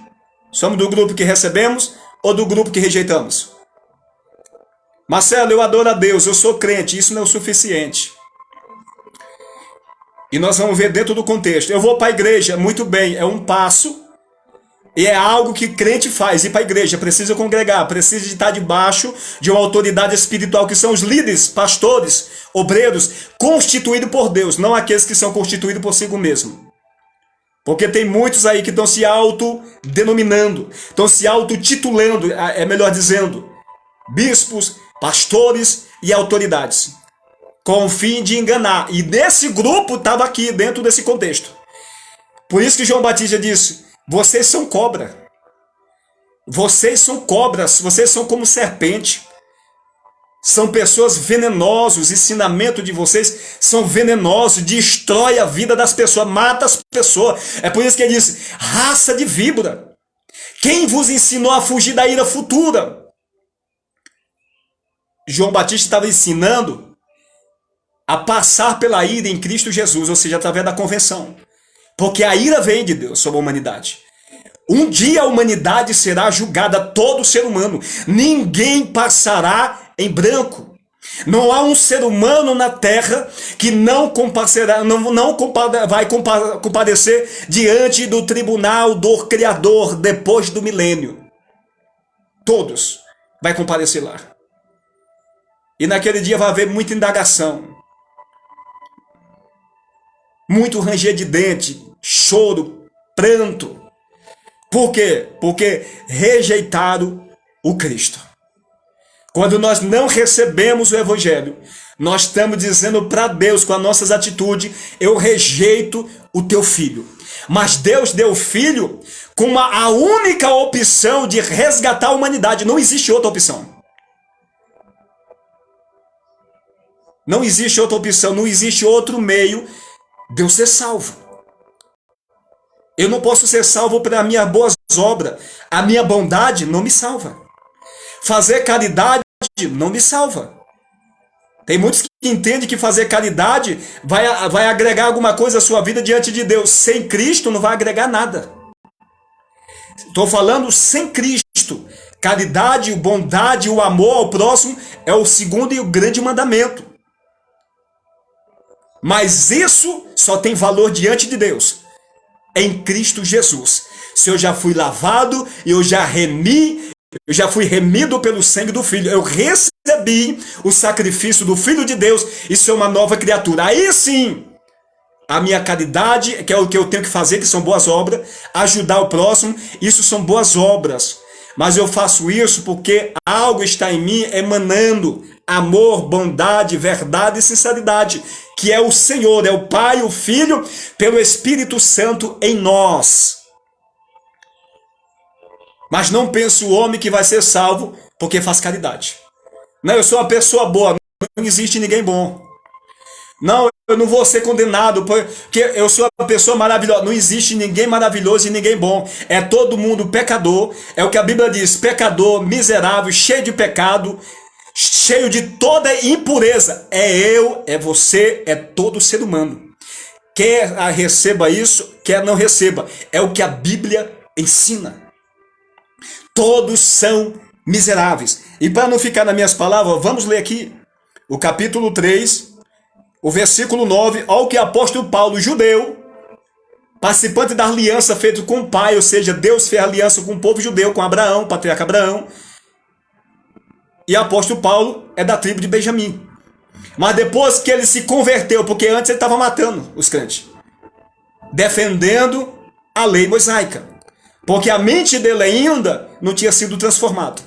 B: Somos do grupo que recebemos ou do grupo que rejeitamos? Marcelo, eu adoro a Deus, eu sou crente, isso não é o suficiente. E nós vamos ver dentro do contexto. Eu vou para a igreja, muito bem, é um passo. E é algo que crente faz, ir para a igreja, precisa congregar, precisa de estar debaixo de uma autoridade espiritual, que são os líderes, pastores, obreiros, constituídos por Deus, não aqueles que são constituídos por si mesmo. Porque tem muitos aí que estão se autodenominando, estão se autotitulando, é melhor dizendo, bispos, pastores e autoridades, com o fim de enganar. E desse grupo estava aqui, dentro desse contexto. Por isso que João Batista disse: vocês são cobra. Vocês são cobras, vocês são como serpente. São pessoas venenosas, o ensinamento de vocês são venenosos, destrói a vida das pessoas, mata as pessoas. É por isso que ele diz: raça de víbora. Quem vos ensinou a fugir da ira futura? João Batista estava ensinando a passar pela ira em Cristo Jesus, ou seja, através da convenção. Porque a ira vem de Deus sobre a humanidade. Um dia a humanidade será julgada, todo ser humano. Ninguém passará em branco. Não há um ser humano na terra que não vai comparecer diante do tribunal do Criador depois do milênio. Todos vai comparecer lá. E naquele dia vai haver muita indagação. Muito ranger de dente, choro, pranto. Por quê? Porque rejeitaram o Cristo. Quando nós não recebemos o Evangelho, nós estamos dizendo para Deus, com as nossas atitudes: eu rejeito o teu filho. Mas Deus deu o filho com a única opção de resgatar a humanidade. Não existe outra opção. Não existe outra opção, não existe outro meio de eu ser salvo. Eu não posso ser salvo pelas minhas boas obras. A minha bondade não me salva. Fazer caridade não me salva. Tem muitos que entendem que fazer caridade vai agregar alguma coisa à sua vida diante de Deus. Sem Cristo não vai agregar nada. Estou falando sem Cristo. Caridade, bondade, o amor ao próximo é o segundo e o grande mandamento. Mas isso só tem valor diante de Deus em Cristo Jesus. Se eu já fui lavado, eu já fui remido pelo sangue do Filho, eu recebi o sacrifício do Filho de Deus, isso é uma nova criatura. Aí sim, a minha caridade, que é o que eu tenho que fazer, que são boas obras, ajudar o próximo, isso são boas obras. Mas eu faço isso porque algo está em mim emanando amor, bondade, verdade e sinceridade, que é o Senhor, é o Pai, o Filho, pelo Espírito Santo em nós. Mas não pense o homem que vai ser salvo porque faz caridade. Não, eu sou uma pessoa boa, não existe ninguém bom. Não, eu não vou ser condenado porque eu sou uma pessoa maravilhosa. Não existe ninguém maravilhoso e ninguém bom. É todo mundo pecador. É o que a Bíblia diz: pecador, miserável, cheio de pecado, cheio de toda impureza. É eu, é você, é todo ser humano. Quer receba isso, quer não receba. É o que a Bíblia ensina. Todos são miseráveis. E para não ficar nas minhas palavras, vamos ler aqui o capítulo 3, o versículo 9, ao que o apóstolo Paulo, judeu, participante da aliança feita com o pai, ou seja, Deus fez aliança com o povo judeu, com Abraão, o patriarca Abraão, e o apóstolo Paulo é da tribo de Benjamim. Mas depois que ele se converteu, porque antes ele estava matando os crentes, defendendo a lei mosaica, porque a mente dele ainda não tinha sido transformada.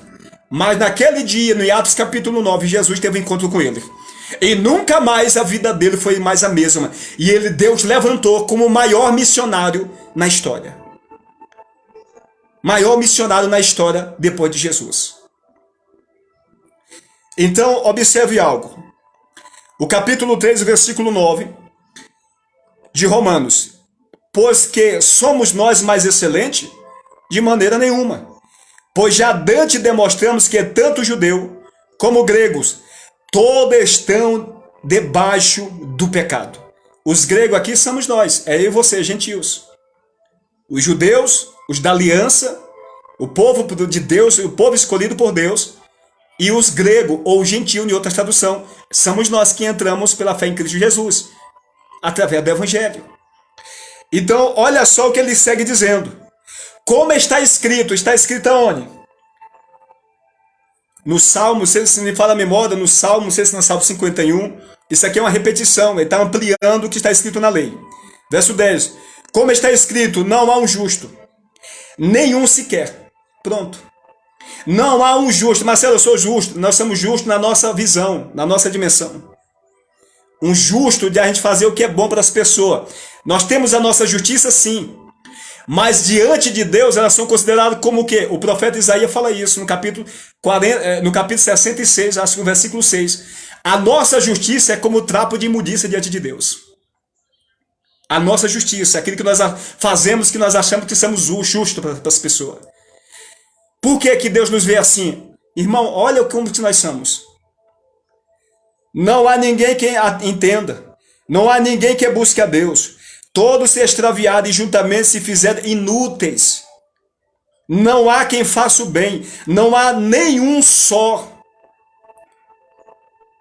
B: Mas naquele dia, no Atos capítulo 9, Jesus teve um encontro com ele. E nunca mais a vida dele foi mais a mesma. E Deus levantou como o maior missionário na história. Maior missionário na história depois de Jesus. Então, observe algo. O capítulo 3, versículo 9 de Romanos. Pois que somos nós mais excelentes? De maneira nenhuma. Pois já dante demonstramos que tanto judeu como gregos, todos estão debaixo do pecado. Os gregos aqui somos nós, é eu e você, gentios. Os judeus, os da aliança, o povo de Deus, o povo escolhido por Deus, e os gregos, ou gentio, em outra tradução, somos nós que entramos pela fé em Cristo Jesus, através do Evangelho. Então, olha só o que ele segue dizendo. Como está escrito aonde? No Salmo, se me fala a memória, no Salmo, não sei se no Salmo 51, isso aqui é uma repetição, ele está ampliando o que está escrito na lei. Verso 10, como está escrito, não há um justo, nenhum sequer. Pronto. Não há um justo. Marcelo, eu sou justo. Nós somos justos na nossa visão, na nossa dimensão. Um justo de a gente fazer o que é bom para as pessoas. Nós temos a nossa justiça, sim. Mas diante de Deus, elas são consideradas como o quê? O profeta Isaías fala isso no capítulo 66, acho que no versículo 6. A nossa justiça é como trapo de imundícia diante de Deus. A nossa justiça, aquilo que nós fazemos, que nós achamos que somos justos para as pessoas. Por que que Deus nos vê assim? Irmão, olha como que nós somos. Não há ninguém que entenda. Não há ninguém que busque a Deus. Todos se extraviaram e juntamente se fizeram inúteis. Não há quem faça o bem. Não há nenhum só.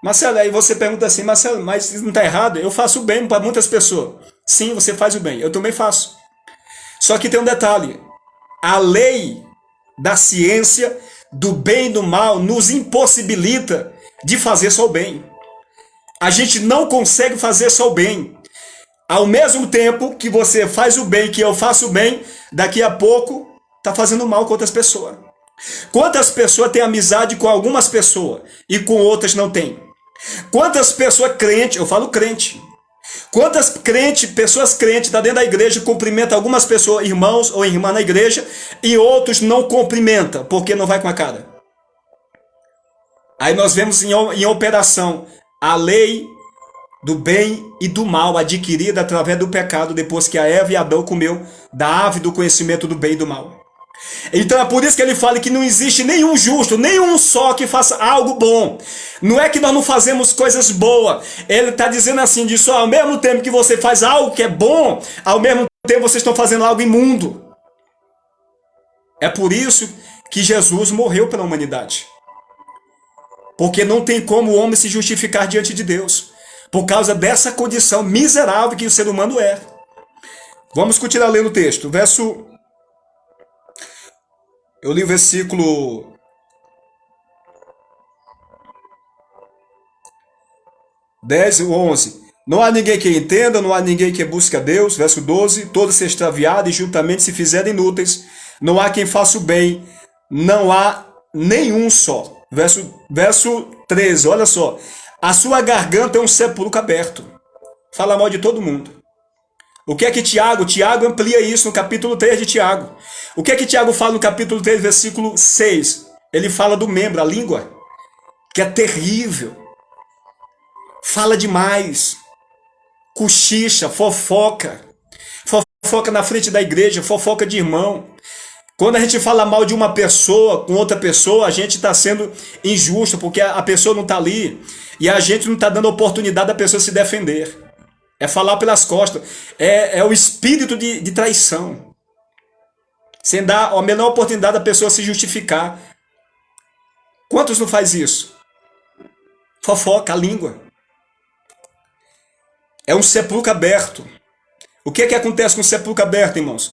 B: Marcelo, aí você pergunta assim, Marcelo, mas isso não está errado? Eu faço o bem para muitas pessoas. Sim, você faz o bem. Eu também faço. Só que tem um detalhe. A lei da ciência, do bem e do mal, nos impossibilita de fazer só o bem. A gente não consegue fazer só o bem. Ao mesmo tempo que você faz o bem, que eu faço o bem, daqui a pouco está fazendo mal com outras pessoas. Quantas pessoas têm amizade com algumas pessoas e com outras não têm? Quantas pessoas crentes, eu falo crente, quantas pessoas crentes estão dentro da igreja, cumprimentam algumas pessoas, irmãos ou irmã na igreja, e outros não cumprimentam, porque não vai com a cara. Aí nós vemos em operação a lei do bem e do mal adquirida através do pecado, depois que a Eva e Adão comeu da árvore do conhecimento do bem e do mal. Então é por isso que ele fala que não existe nenhum justo, nenhum só que faça algo bom. Não é que nós não fazemos coisas boas. Ele está dizendo assim, disso, ao mesmo tempo que você faz algo que é bom, ao mesmo tempo vocês estão fazendo algo imundo. É por isso que Jesus morreu pela humanidade. Porque não tem como o homem se justificar diante de Deus. Por causa dessa condição miserável que o ser humano é. Vamos continuar lendo o texto. Eu li o versículo 10 ou 11. Não há ninguém que entenda, não há ninguém que busque a Deus. Verso 12. Todos se extraviaram e juntamente se fizeram inúteis. Não há quem faça o bem. Não há nenhum só. Verso 13, olha só. A sua garganta é um sepulcro aberto. Fala mal de todo mundo. O que é que Tiago amplia isso no capítulo 3 de Tiago. O que é que Tiago fala no capítulo 3, versículo 6? Ele fala do membro, a língua, que é terrível. Fala demais. Cochicha, fofoca. Fofoca na frente da igreja, fofoca de irmão. Quando a gente fala mal de uma pessoa com outra pessoa, a gente está sendo injusto, porque a pessoa não está ali e a gente não está dando oportunidade da pessoa se defender. É falar pelas costas. É o espírito de traição. Sem dar a menor oportunidade da pessoa se justificar. Quantos não faz isso? Fofoca, a língua. É um sepulcro aberto. O que acontece com o sepulcro aberto, irmãos?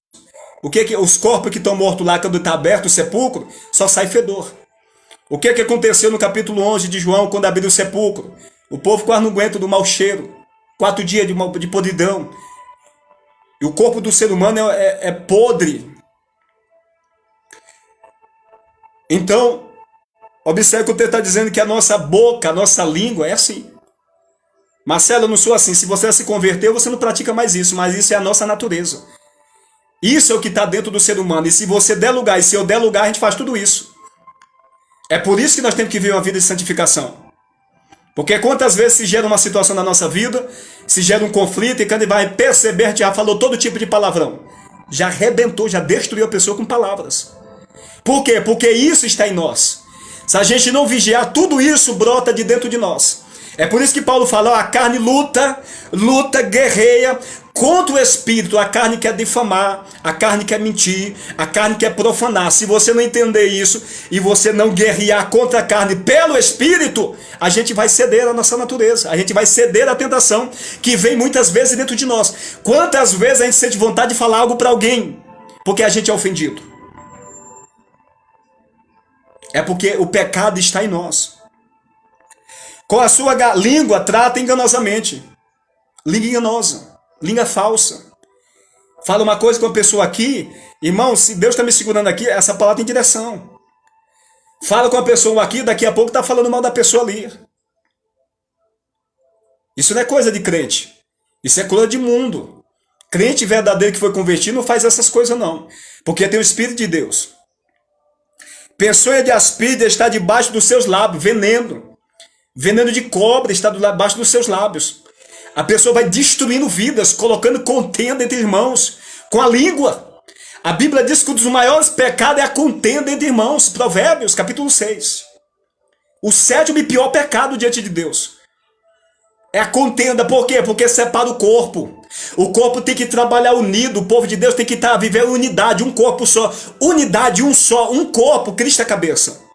B: Os corpos que estão mortos lá, quando está aberto o sepulcro, só sai fedor. O que aconteceu no capítulo 11 de João, quando abriu o sepulcro? O povo quase não aguenta do mau cheiro. 4 dias de podridão. E o corpo do ser humano é podre. Então, observe que o texto está dizendo que a nossa boca, a nossa língua é assim. Marcelo, eu não sou assim. Se você se converteu, você não pratica mais isso. Mas isso é a nossa natureza. Isso é o que está dentro do ser humano. E se você der lugar, e se eu der lugar, a gente faz tudo isso. É por isso que nós temos que viver uma vida de santificação. Porque quantas vezes se gera uma situação na nossa vida, se gera um conflito, e quando ele vai perceber, a gente já falou todo tipo de palavrão. Já arrebentou, já destruiu a pessoa com palavras. Por quê? Porque isso está em nós. Se a gente não vigiar, tudo isso brota de dentro de nós. É por isso que Paulo fala, ó, a carne luta, guerreia contra o espírito. A carne quer difamar, a carne quer mentir, a carne quer profanar. Se você não entender isso e você não guerrear contra a carne pelo espírito, a gente vai ceder à nossa natureza. A gente vai ceder à tentação que vem muitas vezes dentro de nós. Quantas vezes a gente sente vontade de falar algo para alguém porque a gente é ofendido? É porque o pecado está em nós. Com a sua língua trata enganosamente. Língua enganosa. Língua falsa. Fala uma coisa com a pessoa aqui. Irmão, se Deus está me segurando aqui, essa palavra tem direção. Fala com a pessoa aqui, daqui a pouco está falando mal da pessoa ali. Isso não é coisa de crente. Isso é coisa de mundo. Crente verdadeiro que foi convertido não faz essas coisas não. Porque tem o Espírito de Deus. Peçonha de aspida está debaixo dos seus lábios, veneno. Veneno de cobra está debaixo dos seus lábios. A pessoa vai destruindo vidas, colocando contenda entre irmãos, com a língua. A Bíblia diz que um dos maiores pecados é a contenda entre irmãos. Provérbios, capítulo 6. O 7º e pior pecado diante de Deus é a contenda. Por quê? Porque separa o corpo. O corpo tem que trabalhar unido. O povo de Deus tem que viver unidade, um corpo só. Unidade, um só, um corpo. Cristo é a cabeça.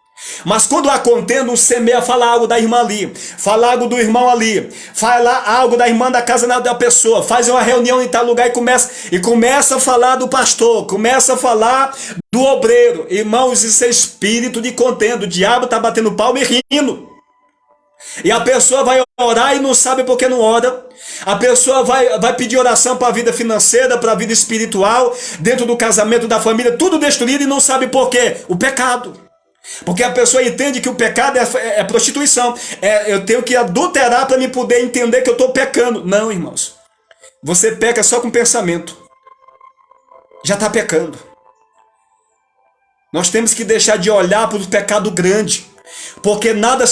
B: Mas quando há contenda, um semeia, fala algo da irmã ali, fala algo do irmão ali, fala algo da irmã da casa da pessoa, faz uma reunião em tal lugar e começa a falar do pastor, começa a falar do obreiro. Irmãos, isso é espírito de contenda. O diabo está batendo palma e rindo. E a pessoa vai orar e não sabe por que não ora. A pessoa vai pedir oração para a vida financeira, para a vida espiritual, dentro do casamento, da família, tudo destruído e não sabe por quê. O pecado. Porque a pessoa entende que o pecado é prostituição. Eu tenho que adulterar para me poder entender que eu estou pecando. Não, irmãos. Você peca só com pensamento. Já está pecando. Nós temos que deixar de olhar para o pecado grande. Porque nada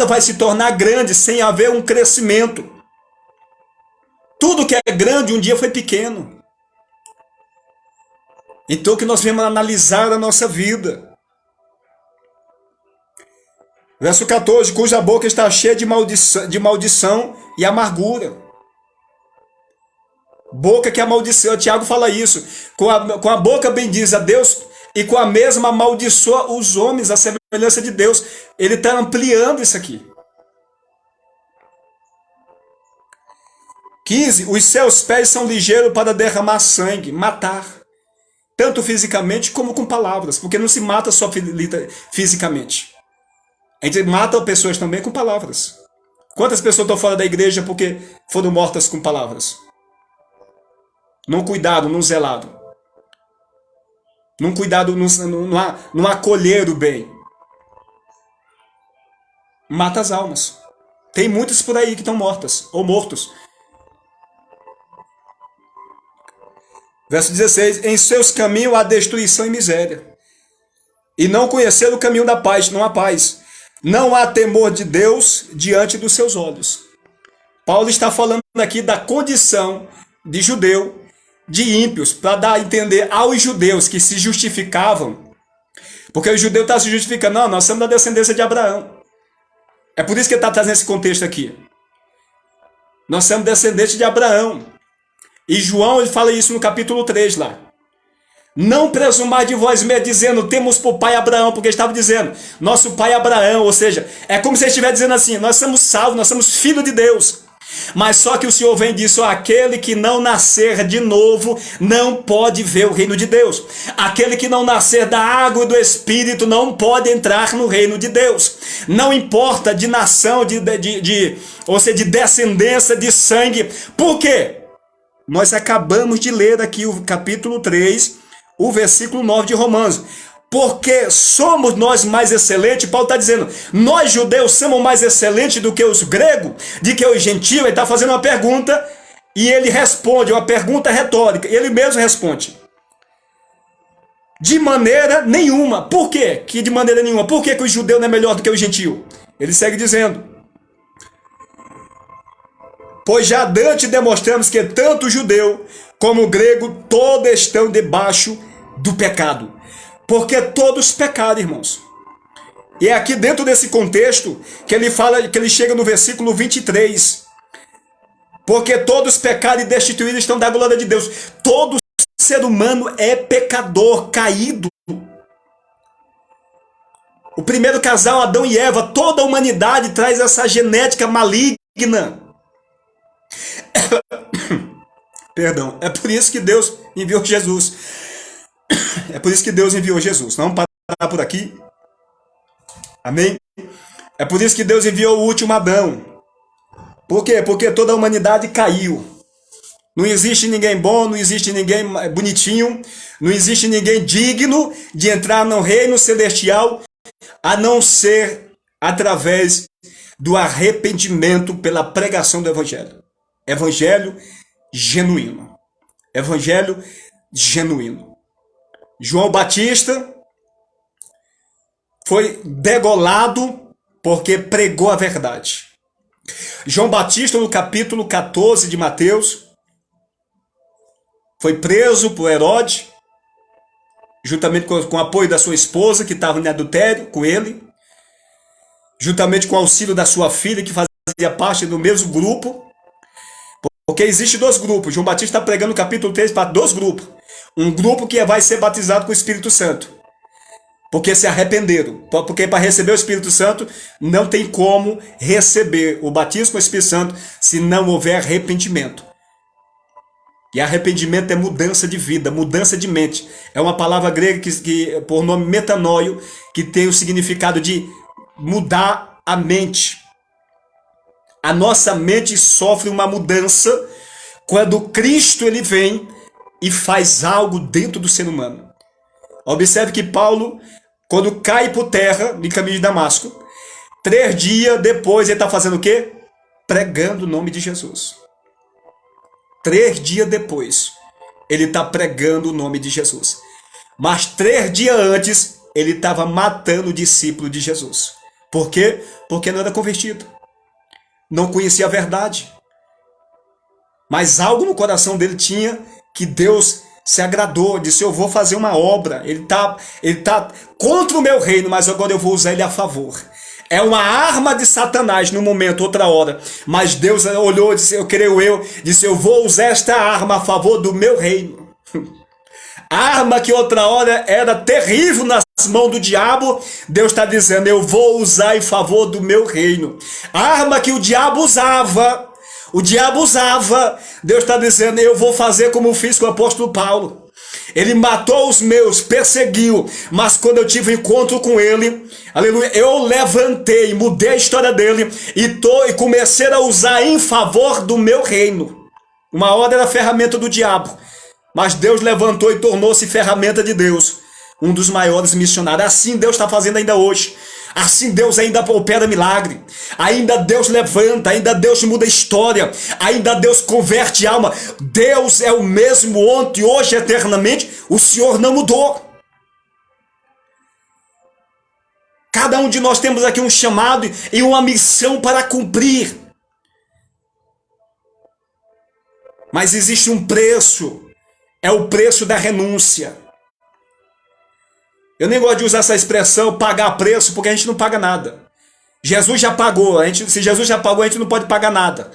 B: vai se tornar grande sem haver um crescimento. Tudo que é grande um dia foi pequeno. Então que nós vamos analisar a nossa vida. Verso 14, cuja boca está cheia de maldição e amargura. Boca que amaldiçoa. Tiago fala isso. Com a boca bendiz a Deus e com a mesma amaldiçoa os homens, a semelhança de Deus. Ele está ampliando isso aqui. 15, os seus pés são ligeiros para derramar sangue, matar. Tanto fisicamente como com palavras. Porque não se mata só fisicamente. A gente mata pessoas também com palavras. Quantas pessoas estão fora da igreja porque foram mortas com palavras? Não cuidado, não zelado. Não cuidado, não acolher o bem. Mata as almas. Tem muitas por aí que estão mortas ou mortos. Verso 16. Em seus caminhos há destruição e miséria. E não conhecer o caminho da paz, não há paz. Não há temor de Deus diante dos seus olhos. Paulo está falando aqui da condição de judeu, de ímpios, para dar a entender aos judeus que se justificavam. Porque o judeu está se justificando. Não, nós somos da descendência de Abraão. É por isso que ele está trazendo esse contexto aqui. Nós somos descendentes de Abraão. E João ele fala isso no capítulo 3 lá. Não presumar de vós mesmos, dizendo, temos por pai Abraão, porque estava dizendo, nosso pai Abraão, ou seja, é como se ele estivesse dizendo assim, nós somos salvos, nós somos filhos de Deus. Mas só que o Senhor vem e diz, aquele que não nascer de novo, não pode ver o reino de Deus. Aquele que não nascer da água e do Espírito, não pode entrar no reino de Deus. Não importa de nação, ou seja, de descendência, de sangue. Por quê? Nós acabamos de ler aqui o capítulo 3, o versículo 9 de Romanos. Porque somos nós mais excelentes, Paulo está dizendo, nós judeus somos mais excelentes do que os gregos, de que os gentios. Ele está fazendo uma pergunta e ele responde, uma pergunta retórica, ele mesmo responde. De maneira nenhuma. Por quê? Que de maneira nenhuma? Por que o judeu não é melhor do que o gentio? Ele segue dizendo, pois já antes demonstramos que tanto o judeu como o grego, todos estão debaixo do pecado. Porque todos pecaram, irmãos. E é aqui dentro desse contexto que ele fala, que ele chega no versículo 23. Porque todos pecaram e destituídos estão da glória de Deus. Todo ser humano é pecador, caído. O primeiro casal, Adão e Eva, toda a humanidade traz essa genética maligna. Perdão, é por isso que Deus enviou Jesus. É por isso que Deus enviou Jesus. Vamos parar por aqui. Amém? É por isso que Deus enviou o último Adão. Por quê? Porque toda a humanidade caiu. Não existe ninguém bom, não existe ninguém bonitinho, não existe ninguém digno de entrar no reino celestial, a não ser através do arrependimento pela pregação do Evangelho. Evangelho genuíno. Evangelho genuíno. João Batista foi degolado porque pregou a verdade. João Batista, no capítulo 14 de Mateus, foi preso por Herodes, juntamente com o apoio da sua esposa, que estava em adultério com ele, juntamente com o auxílio da sua filha, que fazia parte do mesmo grupo, porque existe dois grupos. João Batista está pregando no capítulo 3 para dois grupos. Um grupo que vai ser batizado com o Espírito Santo, porque se arrependeram. Porque para receber o Espírito Santo, não tem como receber o batismo com o Espírito Santo se não houver arrependimento. E arrependimento é mudança de vida, mudança de mente. É uma palavra grega que por nome metanoio, que tem o significado de mudar a mente. A nossa mente sofre uma mudança quando Cristo ele vem e faz algo dentro do ser humano. Observe que Paulo, quando cai por terra, no caminho de Damasco, 3 dias depois ele está fazendo o quê? Pregando o nome de Jesus. 3 dias depois, ele está pregando o nome de Jesus. Mas 3 dias antes, ele estava matando o discípulo de Jesus. Por quê? Porque não era convertido. Não conhecia a verdade. Mas algo no coração dele tinha que Deus se agradou, disse, eu vou fazer uma obra, ele tá contra o meu reino, mas agora eu vou usar ele a favor. É uma arma de Satanás no momento, outra hora, mas Deus olhou e disse, disse, eu vou usar esta arma a favor do meu reino. A arma que outra hora era terrível nas mãos do diabo, Deus está dizendo, eu vou usar em favor do meu reino. A arma que o diabo usava, Deus está dizendo, eu vou fazer como fiz com o apóstolo Paulo. Ele matou os meus, perseguiu, mas quando eu tive encontro com ele, aleluia, eu levantei, mudei a história dele e comecei a usar em favor do meu reino. Uma hora era ferramenta do diabo, mas Deus levantou e tornou-se ferramenta de Deus, um dos maiores missionários. Assim Deus está fazendo ainda hoje. Assim Deus ainda opera milagre, ainda Deus levanta, ainda Deus muda a história, ainda Deus converte alma. Deus é o mesmo ontem, hoje, eternamente. O Senhor não mudou. Cada um de nós temos aqui um chamado e uma missão para cumprir. Mas existe um preço, é o preço da renúncia. Eu nem gosto de usar essa expressão, pagar preço, porque a gente não paga nada. Jesus já pagou. Se Jesus já pagou, a gente não pode pagar nada.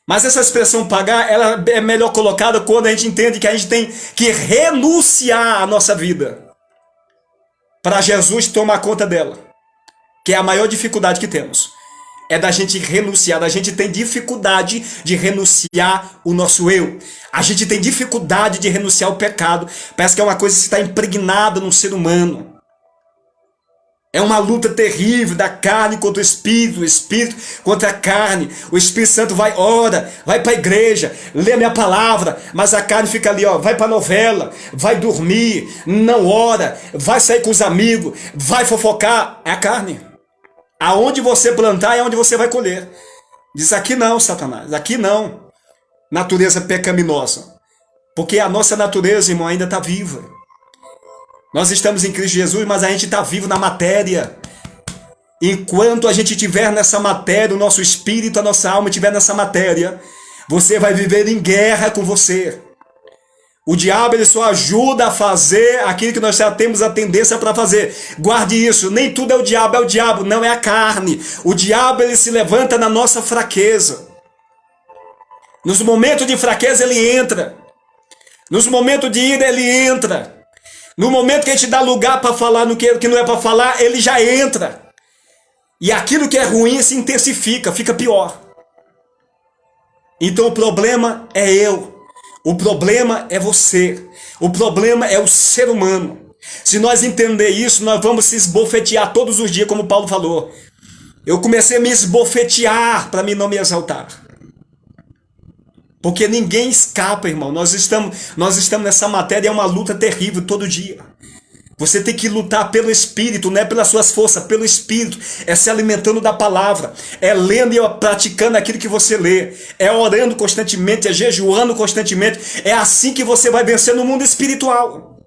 B: Mas essa expressão pagar, ela é melhor colocada quando a gente entende que a gente tem que renunciar à nossa vida para Jesus tomar conta dela, que é a maior dificuldade que temos. É da gente renunciar, a gente tem dificuldade de renunciar o nosso eu. A gente tem dificuldade de renunciar ao pecado. Parece que é uma coisa que está impregnada no ser humano. É uma luta terrível da carne contra o espírito contra a carne. O Espírito Santo vai, ora, vai para a igreja, lê a minha palavra, mas a carne fica ali, ó, vai para a novela, vai dormir, não ora, vai sair com os amigos, vai fofocar. É a carne. Aonde você plantar é onde você vai colher. Diz aqui não, Satanás, aqui não. Natureza pecaminosa. Porque a nossa natureza, irmão, ainda está viva. Nós estamos em Cristo Jesus, mas a gente está vivo na matéria. Enquanto a gente estiver nessa matéria, o nosso espírito, a nossa alma estiver nessa matéria, você vai viver em guerra com você. O diabo, ele só ajuda a fazer aquilo que nós já temos a tendência para fazer. Guarde isso, nem tudo é o diabo, não é a carne. O diabo, ele se levanta na nossa fraqueza. Nos momentos de fraqueza, ele entra. Nos momentos de ira, ele entra. No momento que a gente dá lugar para falar no que não é para falar, ele já entra. E aquilo que é ruim se intensifica, fica pior. Então o problema é eu. O problema é você. O problema é o ser humano. Se nós entender isso, nós vamos se esbofetear todos os dias, como Paulo falou. Eu comecei a me esbofetear para mim não me exaltar. Porque ninguém escapa, irmão. Nós estamos nessa matéria, é uma luta terrível todo dia. Você tem que lutar pelo Espírito, não é pelas suas forças, pelo Espírito. É se alimentando da palavra, é lendo e praticando aquilo que você lê, é orando constantemente, é jejuando constantemente. É assim que você vai vencer no mundo espiritual.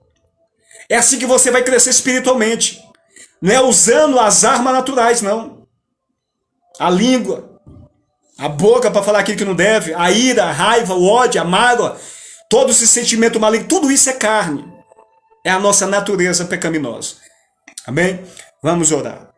B: É assim que você vai crescer espiritualmente. Não é usando as armas naturais, não. A língua, a boca para falar aquilo que não deve, a ira, a raiva, o ódio, a mágoa, todo esse sentimento maligno, tudo isso é carne. É a nossa natureza pecaminosa. Amém? Vamos orar.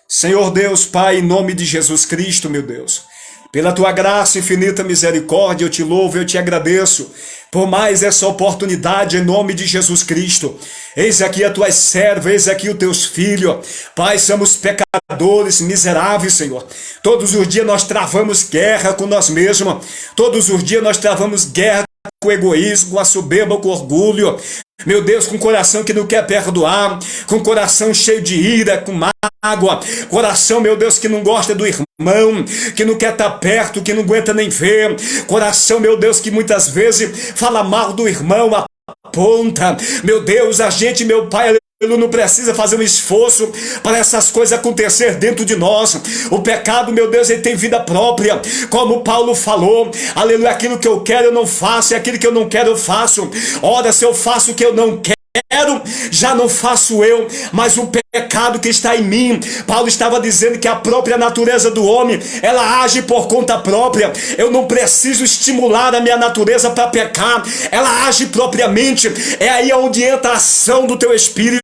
B: Senhor Deus, Pai, em nome de Jesus Cristo, meu Deus, pela Tua graça e infinita misericórdia, eu Te louvo, eu Te agradeço por mais essa oportunidade em nome de Jesus Cristo. Eis aqui a Tua serva, eis aqui os Teus filhos. Pai, somos pecadores, miseráveis, Senhor. Todos os dias nós travamos guerra com nós mesmos. Todos os dias nós travamos guerra com o egoísmo, com a soberba, com o orgulho. Meu Deus, com coração que não quer perdoar, com coração cheio de ira, com mágoa, coração, meu Deus, que não gosta do irmão, que não quer estar perto, que não aguenta nem ver, coração, meu Deus, que muitas vezes fala mal do irmão, aponta. Meu Deus, a gente, meu Pai, ele não precisa fazer um esforço para essas coisas acontecer dentro de nós. O pecado, meu Deus, ele tem vida própria. Como Paulo falou, aleluia, aquilo que eu quero eu não faço, e aquilo que eu não quero eu faço. Ora, se eu faço o que eu não quero, já não faço eu, mas o pecado que está em mim. Paulo estava dizendo que a própria natureza do homem, ela age por conta própria. Eu não preciso estimular a minha natureza para pecar, ela age propriamente. É aí onde entra a ação do teu Espírito.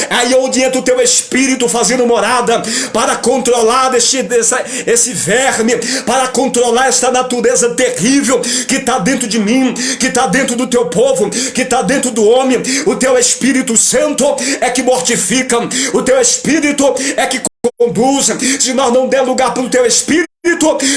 B: É aí onde entra o teu Espírito fazendo morada para controlar esse verme, para controlar esta natureza terrível que está dentro de mim, que está dentro do teu povo, que está dentro do homem. O teu Espírito Santo é que mortifica, o teu Espírito é que conduz. Se nós não der lugar para o teu Espírito,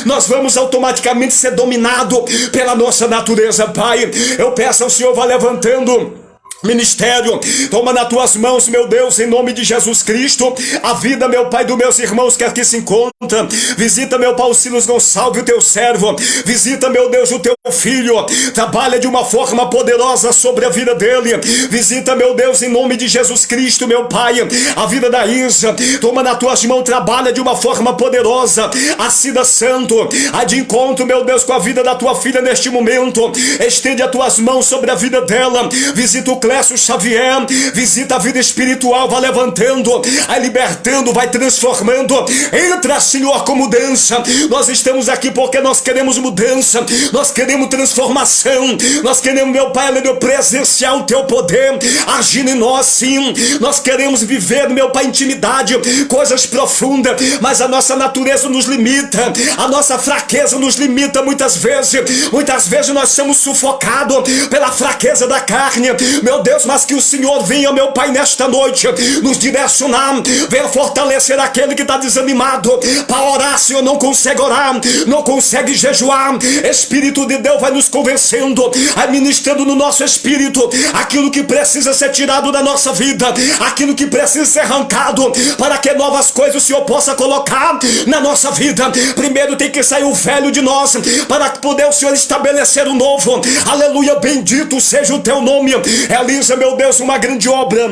B: nós vamos automaticamente ser dominados pela nossa natureza. Pai, eu peço ao Senhor, vá levantando ministério, toma nas tuas mãos, meu Deus, em nome de Jesus Cristo, a vida, meu Pai, dos meus irmãos que aqui se encontram. Visita, meu Pai, o Silas Gonçalves, o teu servo. Visita, meu Deus, o teu filho. Trabalha de uma forma poderosa sobre a vida dele. Visita, meu Deus, em nome de Jesus Cristo, meu Pai, a vida da Isa. Toma nas tuas mãos, trabalha de uma forma poderosa. A Cida Santo, a de encontro, meu Deus, com a vida da tua filha neste momento. Estende as tuas mãos sobre a vida dela. Visita o Clécio Xavier, visita a vida espiritual, vai levantando, vai libertando, vai transformando. Entra, Senhor, com mudança. Nós estamos aqui porque nós queremos mudança, nós queremos transformação, nós queremos, meu Pai, meu, presenciar o Teu poder agindo em nós, sim. Nós queremos viver, meu Pai, intimidade, coisas profundas, mas a nossa natureza nos limita, a nossa fraqueza nos limita muitas vezes nós somos sufocados pela fraqueza da carne, meu Deus, mas que o Senhor venha, meu Pai, nesta noite, nos direcionar, venha fortalecer aquele que está desanimado, para orar, Senhor, não consegue orar, não consegue jejuar. Espírito de Deus vai nos convencendo, administrando no nosso espírito aquilo que precisa ser tirado da nossa vida, aquilo que precisa ser arrancado, para que novas coisas o Senhor possa colocar na nossa vida. Primeiro tem que sair o velho de nós, para poder o Senhor estabelecer o novo. Aleluia, bendito seja o Teu nome. Realiza, meu Deus, uma grande obra,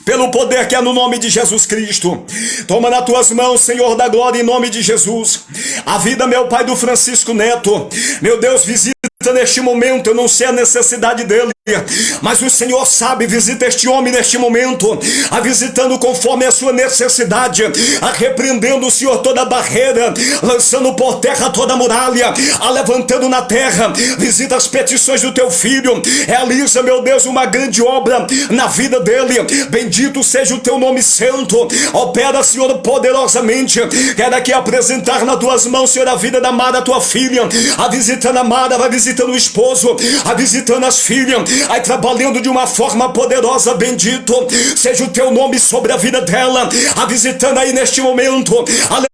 B: pelo poder que é no nome de Jesus Cristo. Toma nas Tuas mãos, Senhor da glória, em nome de Jesus, a vida, meu Pai, do Francisco Neto. Meu Deus, visita neste momento. Eu não sei a necessidade dele, mas o Senhor sabe. Visita este homem neste momento, a visitando conforme a sua necessidade, a repreendendo, Senhor, toda barreira, lançando por terra toda muralha, a levantando na terra. Visita as petições do Teu filho, realiza, meu Deus, uma grande obra na vida dele. Bendito seja o Teu nome santo. Opera, Senhor, poderosamente. Quero aqui apresentar nas Tuas mãos, Senhor, a vida da Mara, Tua filha, a visitando a Mara, vai visitando o esposo, a visitando as filhas, aí trabalhando de uma forma poderosa. Bendito seja o Teu nome sobre a vida dela, a visitando aí neste momento,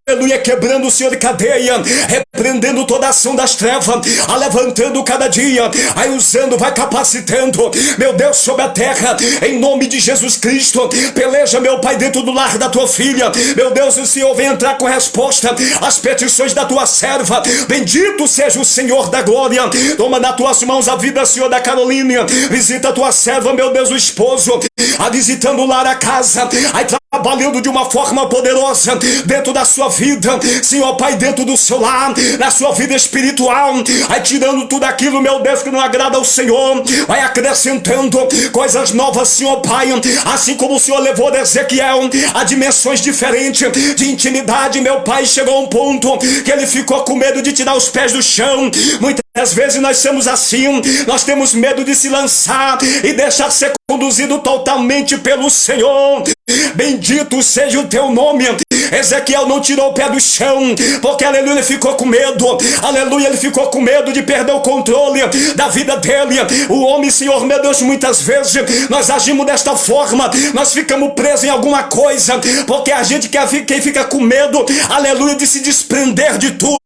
B: aleluia, quebrando, o Senhor, cadeia, repreendendo toda a ação das trevas, a levantando cada dia, aí usando, vai capacitando, meu Deus, sobre a terra, em nome de Jesus Cristo. Peleja, meu Pai, dentro do lar da Tua filha, meu Deus, o Senhor vem entrar com resposta às petições da Tua serva. Bendito seja o Senhor da glória. Toma nas Tuas mãos a vida, Senhor, da Carolina, visita a Tua serva, meu Deus, o esposo, a visitando o lar, a casa, aí trabalhando de uma forma poderosa dentro da sua vida, Senhor Pai, dentro do seu lar, na sua vida espiritual, aí tirando tudo aquilo, meu Deus, que não agrada ao Senhor, vai acrescentando coisas novas, Senhor Pai, assim como o Senhor levou Ezequiel a dimensões diferentes de intimidade, meu Pai. Chegou a um ponto que ele ficou com medo de tirar os pés do chão. Muitas vezes nós somos assim, nós temos medo de se lançar e deixar ser conduzido totalmente pelo Senhor. Bendito seja o Teu nome. Ezequiel não tirou o pé do chão, porque, aleluia, ele ficou com medo, aleluia, ele ficou com medo de perder o controle da vida dele. O homem, Senhor, meu Deus, muitas vezes nós agimos desta forma, nós ficamos presos em alguma coisa, porque a gente quem fica com medo, aleluia, de se desprender de tudo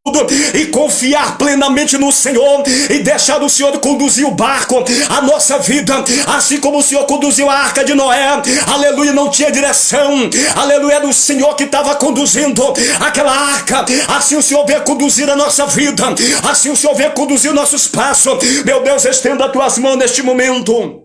B: e confiar plenamente no Senhor e deixar o Senhor conduzir o barco, a nossa vida, assim como o Senhor conduziu a arca de Noé, aleluia, não tinha direção, aleluia, era o Senhor que estava conduzindo aquela arca. Assim o Senhor vem conduzir a nossa vida, assim o Senhor vem conduzir o nosso espaço. Meu Deus, estenda as Tuas mãos neste momento.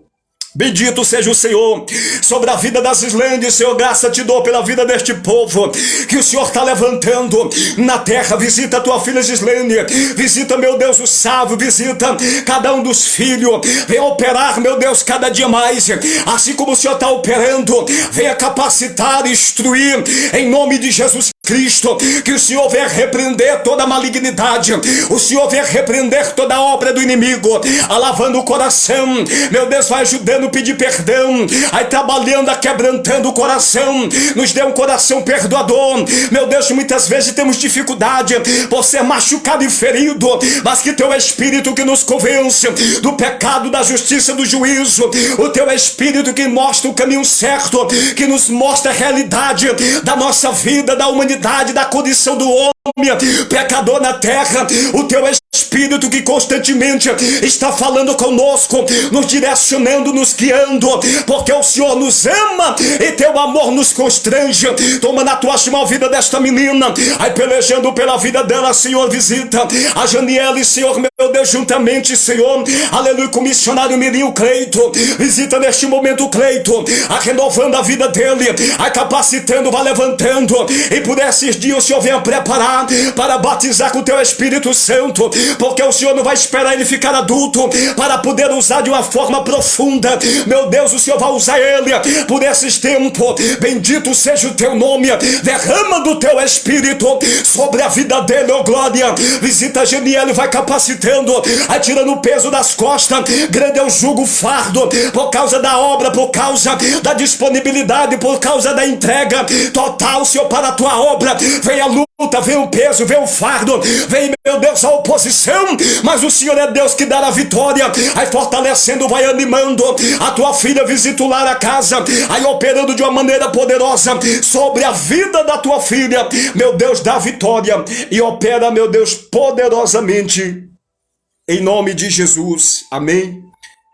B: Bendito seja o Senhor sobre a vida das Islândias, Senhor. Graça te dou pela vida deste povo que o Senhor está levantando na terra. Visita a Tua filha Gislene, visita, meu Deus, o Sávio, visita cada um dos filhos. Venha operar, meu Deus, cada dia mais, assim como o Senhor está operando. Venha capacitar, instruir, em nome de Jesus Cristo. Que o Senhor venha repreender toda a malignidade, o Senhor venha repreender toda a obra do inimigo, alavando o coração, meu Deus, vai ajudando, pedir perdão, aí trabalhando, quebrantando o coração. Nos dê um coração perdoador, meu Deus. Muitas vezes temos dificuldade por ser machucado e ferido, mas que Teu Espírito que nos convence do pecado, da justiça, do juízo, o Teu Espírito que mostra o caminho certo, que nos mostra a realidade da nossa vida, da humanidade, da condição do homem pecador na terra, o Teu Espírito que constantemente está falando conosco, nos direcionando, nos guiando, porque o Senhor nos ama e Teu amor nos constrange. Toma na Tua mão a vida desta menina, aí pelejando pela vida dela, Senhor. Visita a Janiele, Senhor, meu Deus, juntamente, Senhor, aleluia, com o missionário Mirinho Cleito. Visita neste momento o Cleito, a renovando a vida dele, a capacitando, vai levantando, e por esses dias o Senhor venha preparar lá para batizar com o teu Espírito Santo, porque o Senhor não vai esperar ele ficar adulto para poder usar de uma forma profunda. Meu Deus, o Senhor vai usar ele por esses tempos. Bendito seja o teu nome. Derrama do teu Espírito sobre a vida dele, oh glória. Visita a Geniel, vai capacitando, vai tirando o peso das costas. Grande é o jugo, fardo, por causa da obra, por causa da disponibilidade, por causa da entrega total, Senhor, para a tua obra. Vem a luta, vem o peso, vem o fardo, vem, meu Deus, a oposição, mas o Senhor é Deus que dá a vitória. Vai fortalecendo, vai animando a tua filha, visita o lar, a casa, aí operando de uma maneira poderosa sobre a vida da tua filha. Meu Deus, dá vitória e opera, meu Deus, poderosamente, em nome de Jesus. Amém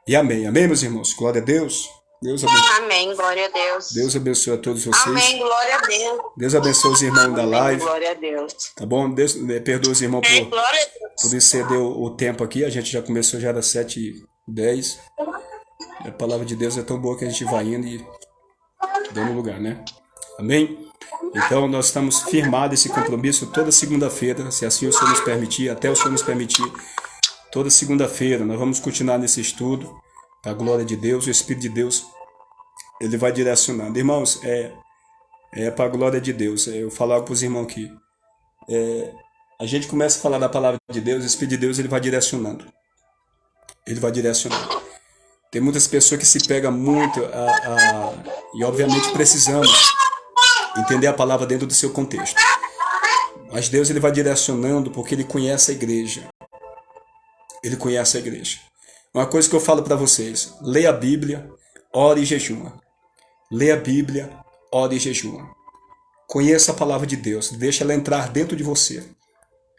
B: e amém. Amém, meus irmãos. Glória a Deus. Deus abençoe.
A: Amém, glória a Deus.
B: Deus abençoe a todos vocês.
A: Amém, glória a Deus.
B: Deus abençoe os irmãos da live.
A: Glória a Deus.
B: Tá bom? Deus perdoa os irmãos
A: Amém, glória a Deus.
B: por exceder o tempo aqui. A gente já começou, já era 7h10. A palavra de Deus é tão boa que a gente vai indo e dando lugar, né? Amém? Então nós estamos firmados esse compromisso toda segunda-feira, se assim o Senhor nos permitir, até o Senhor nos permitir. Toda segunda-feira nós vamos continuar nesse estudo, para a glória de Deus. O Espírito de Deus, ele vai direcionando. Irmãos, é para a glória de Deus. Eu falava para os irmãos aqui. A gente começa a falar da palavra de Deus, o Espírito de Deus, ele vai direcionando. Ele vai direcionando. Tem muitas pessoas que se pegam muito e obviamente precisamos entender a palavra dentro do seu contexto. Mas Deus, ele vai direcionando porque ele conhece a igreja. Ele conhece a igreja. Uma coisa que eu falo para vocês: leia a Bíblia, ore e jejuma. Leia a Bíblia, ore e jejuma. Conheça a palavra de Deus, deixa ela entrar dentro de você.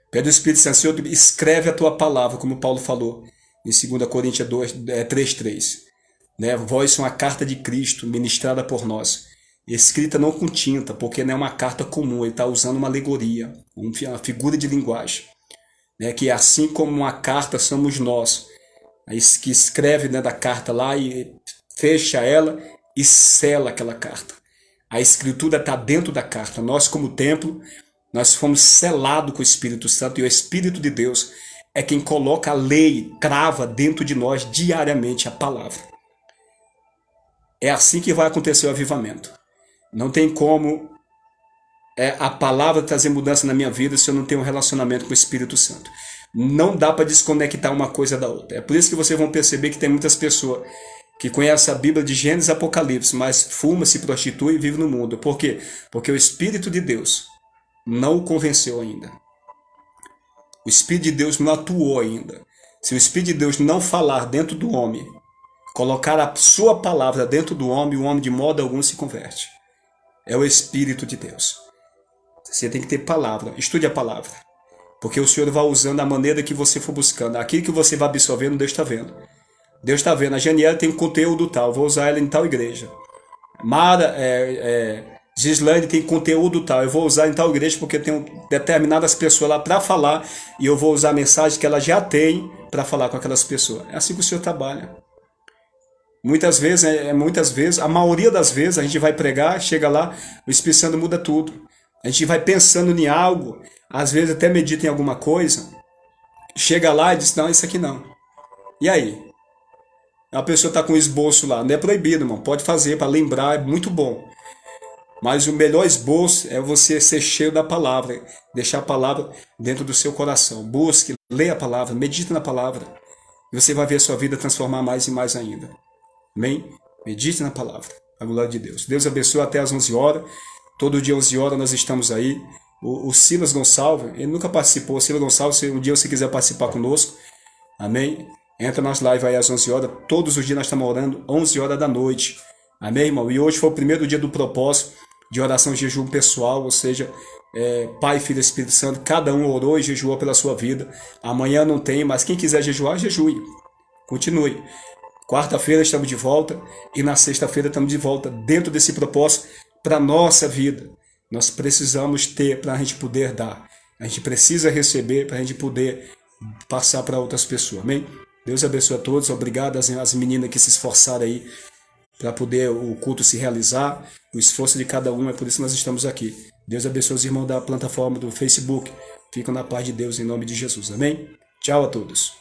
B: Pede ao Espírito Santo, Senhor, escreve a tua palavra, como Paulo falou em 2 Coríntios 3:3. Né? Vós são a carta de Cristo, ministrada por nós, escrita não com tinta, porque não é uma carta comum, ele está usando uma alegoria, uma figura de linguagem. Né? Que assim como uma carta somos nós, que escreve dentro da carta lá e fecha ela e sela aquela carta. A escritura está dentro da carta. Nós, como templo, nós fomos selados com o Espírito Santo, e o Espírito de Deus é quem coloca a lei, crava dentro de nós diariamente a palavra. É assim que vai acontecer o avivamento. Não tem como a palavra trazer mudança na minha vida se eu não tenho um relacionamento com o Espírito Santo. Não dá para desconectar uma coisa da outra. É por isso que vocês vão perceber que tem muitas pessoas que conhecem a Bíblia de Gênesis e Apocalipse, mas fuma, se prostitui e vive no mundo. Por quê? Porque o Espírito de Deus não o convenceu ainda. O Espírito de Deus não atuou ainda. Se o Espírito de Deus não falar dentro do homem, colocar a sua palavra dentro do homem, o homem de modo algum se converte. É o Espírito de Deus. Você tem que ter palavra. Estude a palavra. Porque o Senhor vai usando a maneira que você for buscando. Aquilo que você vai absorvendo, Deus está vendo. Deus está vendo. A Janiela tem conteúdo tal, vou usar ela em tal igreja. Mara, Gislaine tem conteúdo tal, eu vou usar em tal igreja porque tem determinadas pessoas lá para falar e eu vou usar a mensagem que ela já tem para falar com aquelas pessoas. É assim que o Senhor trabalha. Muitas vezes, a maioria das vezes a gente vai pregar, chega lá, o Espírito Santo muda tudo. A gente vai pensando em algo, às vezes até medita em alguma coisa, chega lá e diz, não, isso aqui não. E aí? A pessoa está com um esboço lá, não é proibido, irmão, pode fazer para lembrar, é muito bom. Mas o melhor esboço é você ser cheio da palavra, deixar a palavra dentro do seu coração. Busque, leia a palavra, medite na palavra, e você vai ver a sua vida transformar mais e mais ainda. Amém? Medite na palavra, a glória de Deus. Deus abençoe até às 11 horas. Todo dia, 11 horas, nós estamos aí. O Silas Gonçalves, ele nunca participou. O Silas Gonçalves, se um dia você quiser participar conosco, amém? Entra nas lives aí às 11 horas. Todos os dias nós estamos orando, 11 horas da noite. Amém, irmão? E hoje foi o primeiro dia do propósito de oração e jejum pessoal, ou seja, Pai, Filho e Espírito Santo, cada um orou e jejuou pela sua vida. Amanhã não tem, mas quem quiser jejuar, jejue. Continue. Quarta-feira estamos de volta e na sexta-feira estamos de volta dentro desse propósito para a nossa vida. Nós precisamos ter para a gente poder dar. A gente precisa receber para a gente poder passar para outras pessoas. Amém? Deus abençoe a todos. Obrigado às meninas que se esforçaram aí para poder o culto se realizar. O esforço de cada um, é por isso que nós estamos aqui. Deus abençoe os irmãos da plataforma do Facebook. Ficam na paz de Deus em nome de Jesus. Amém? Tchau a todos.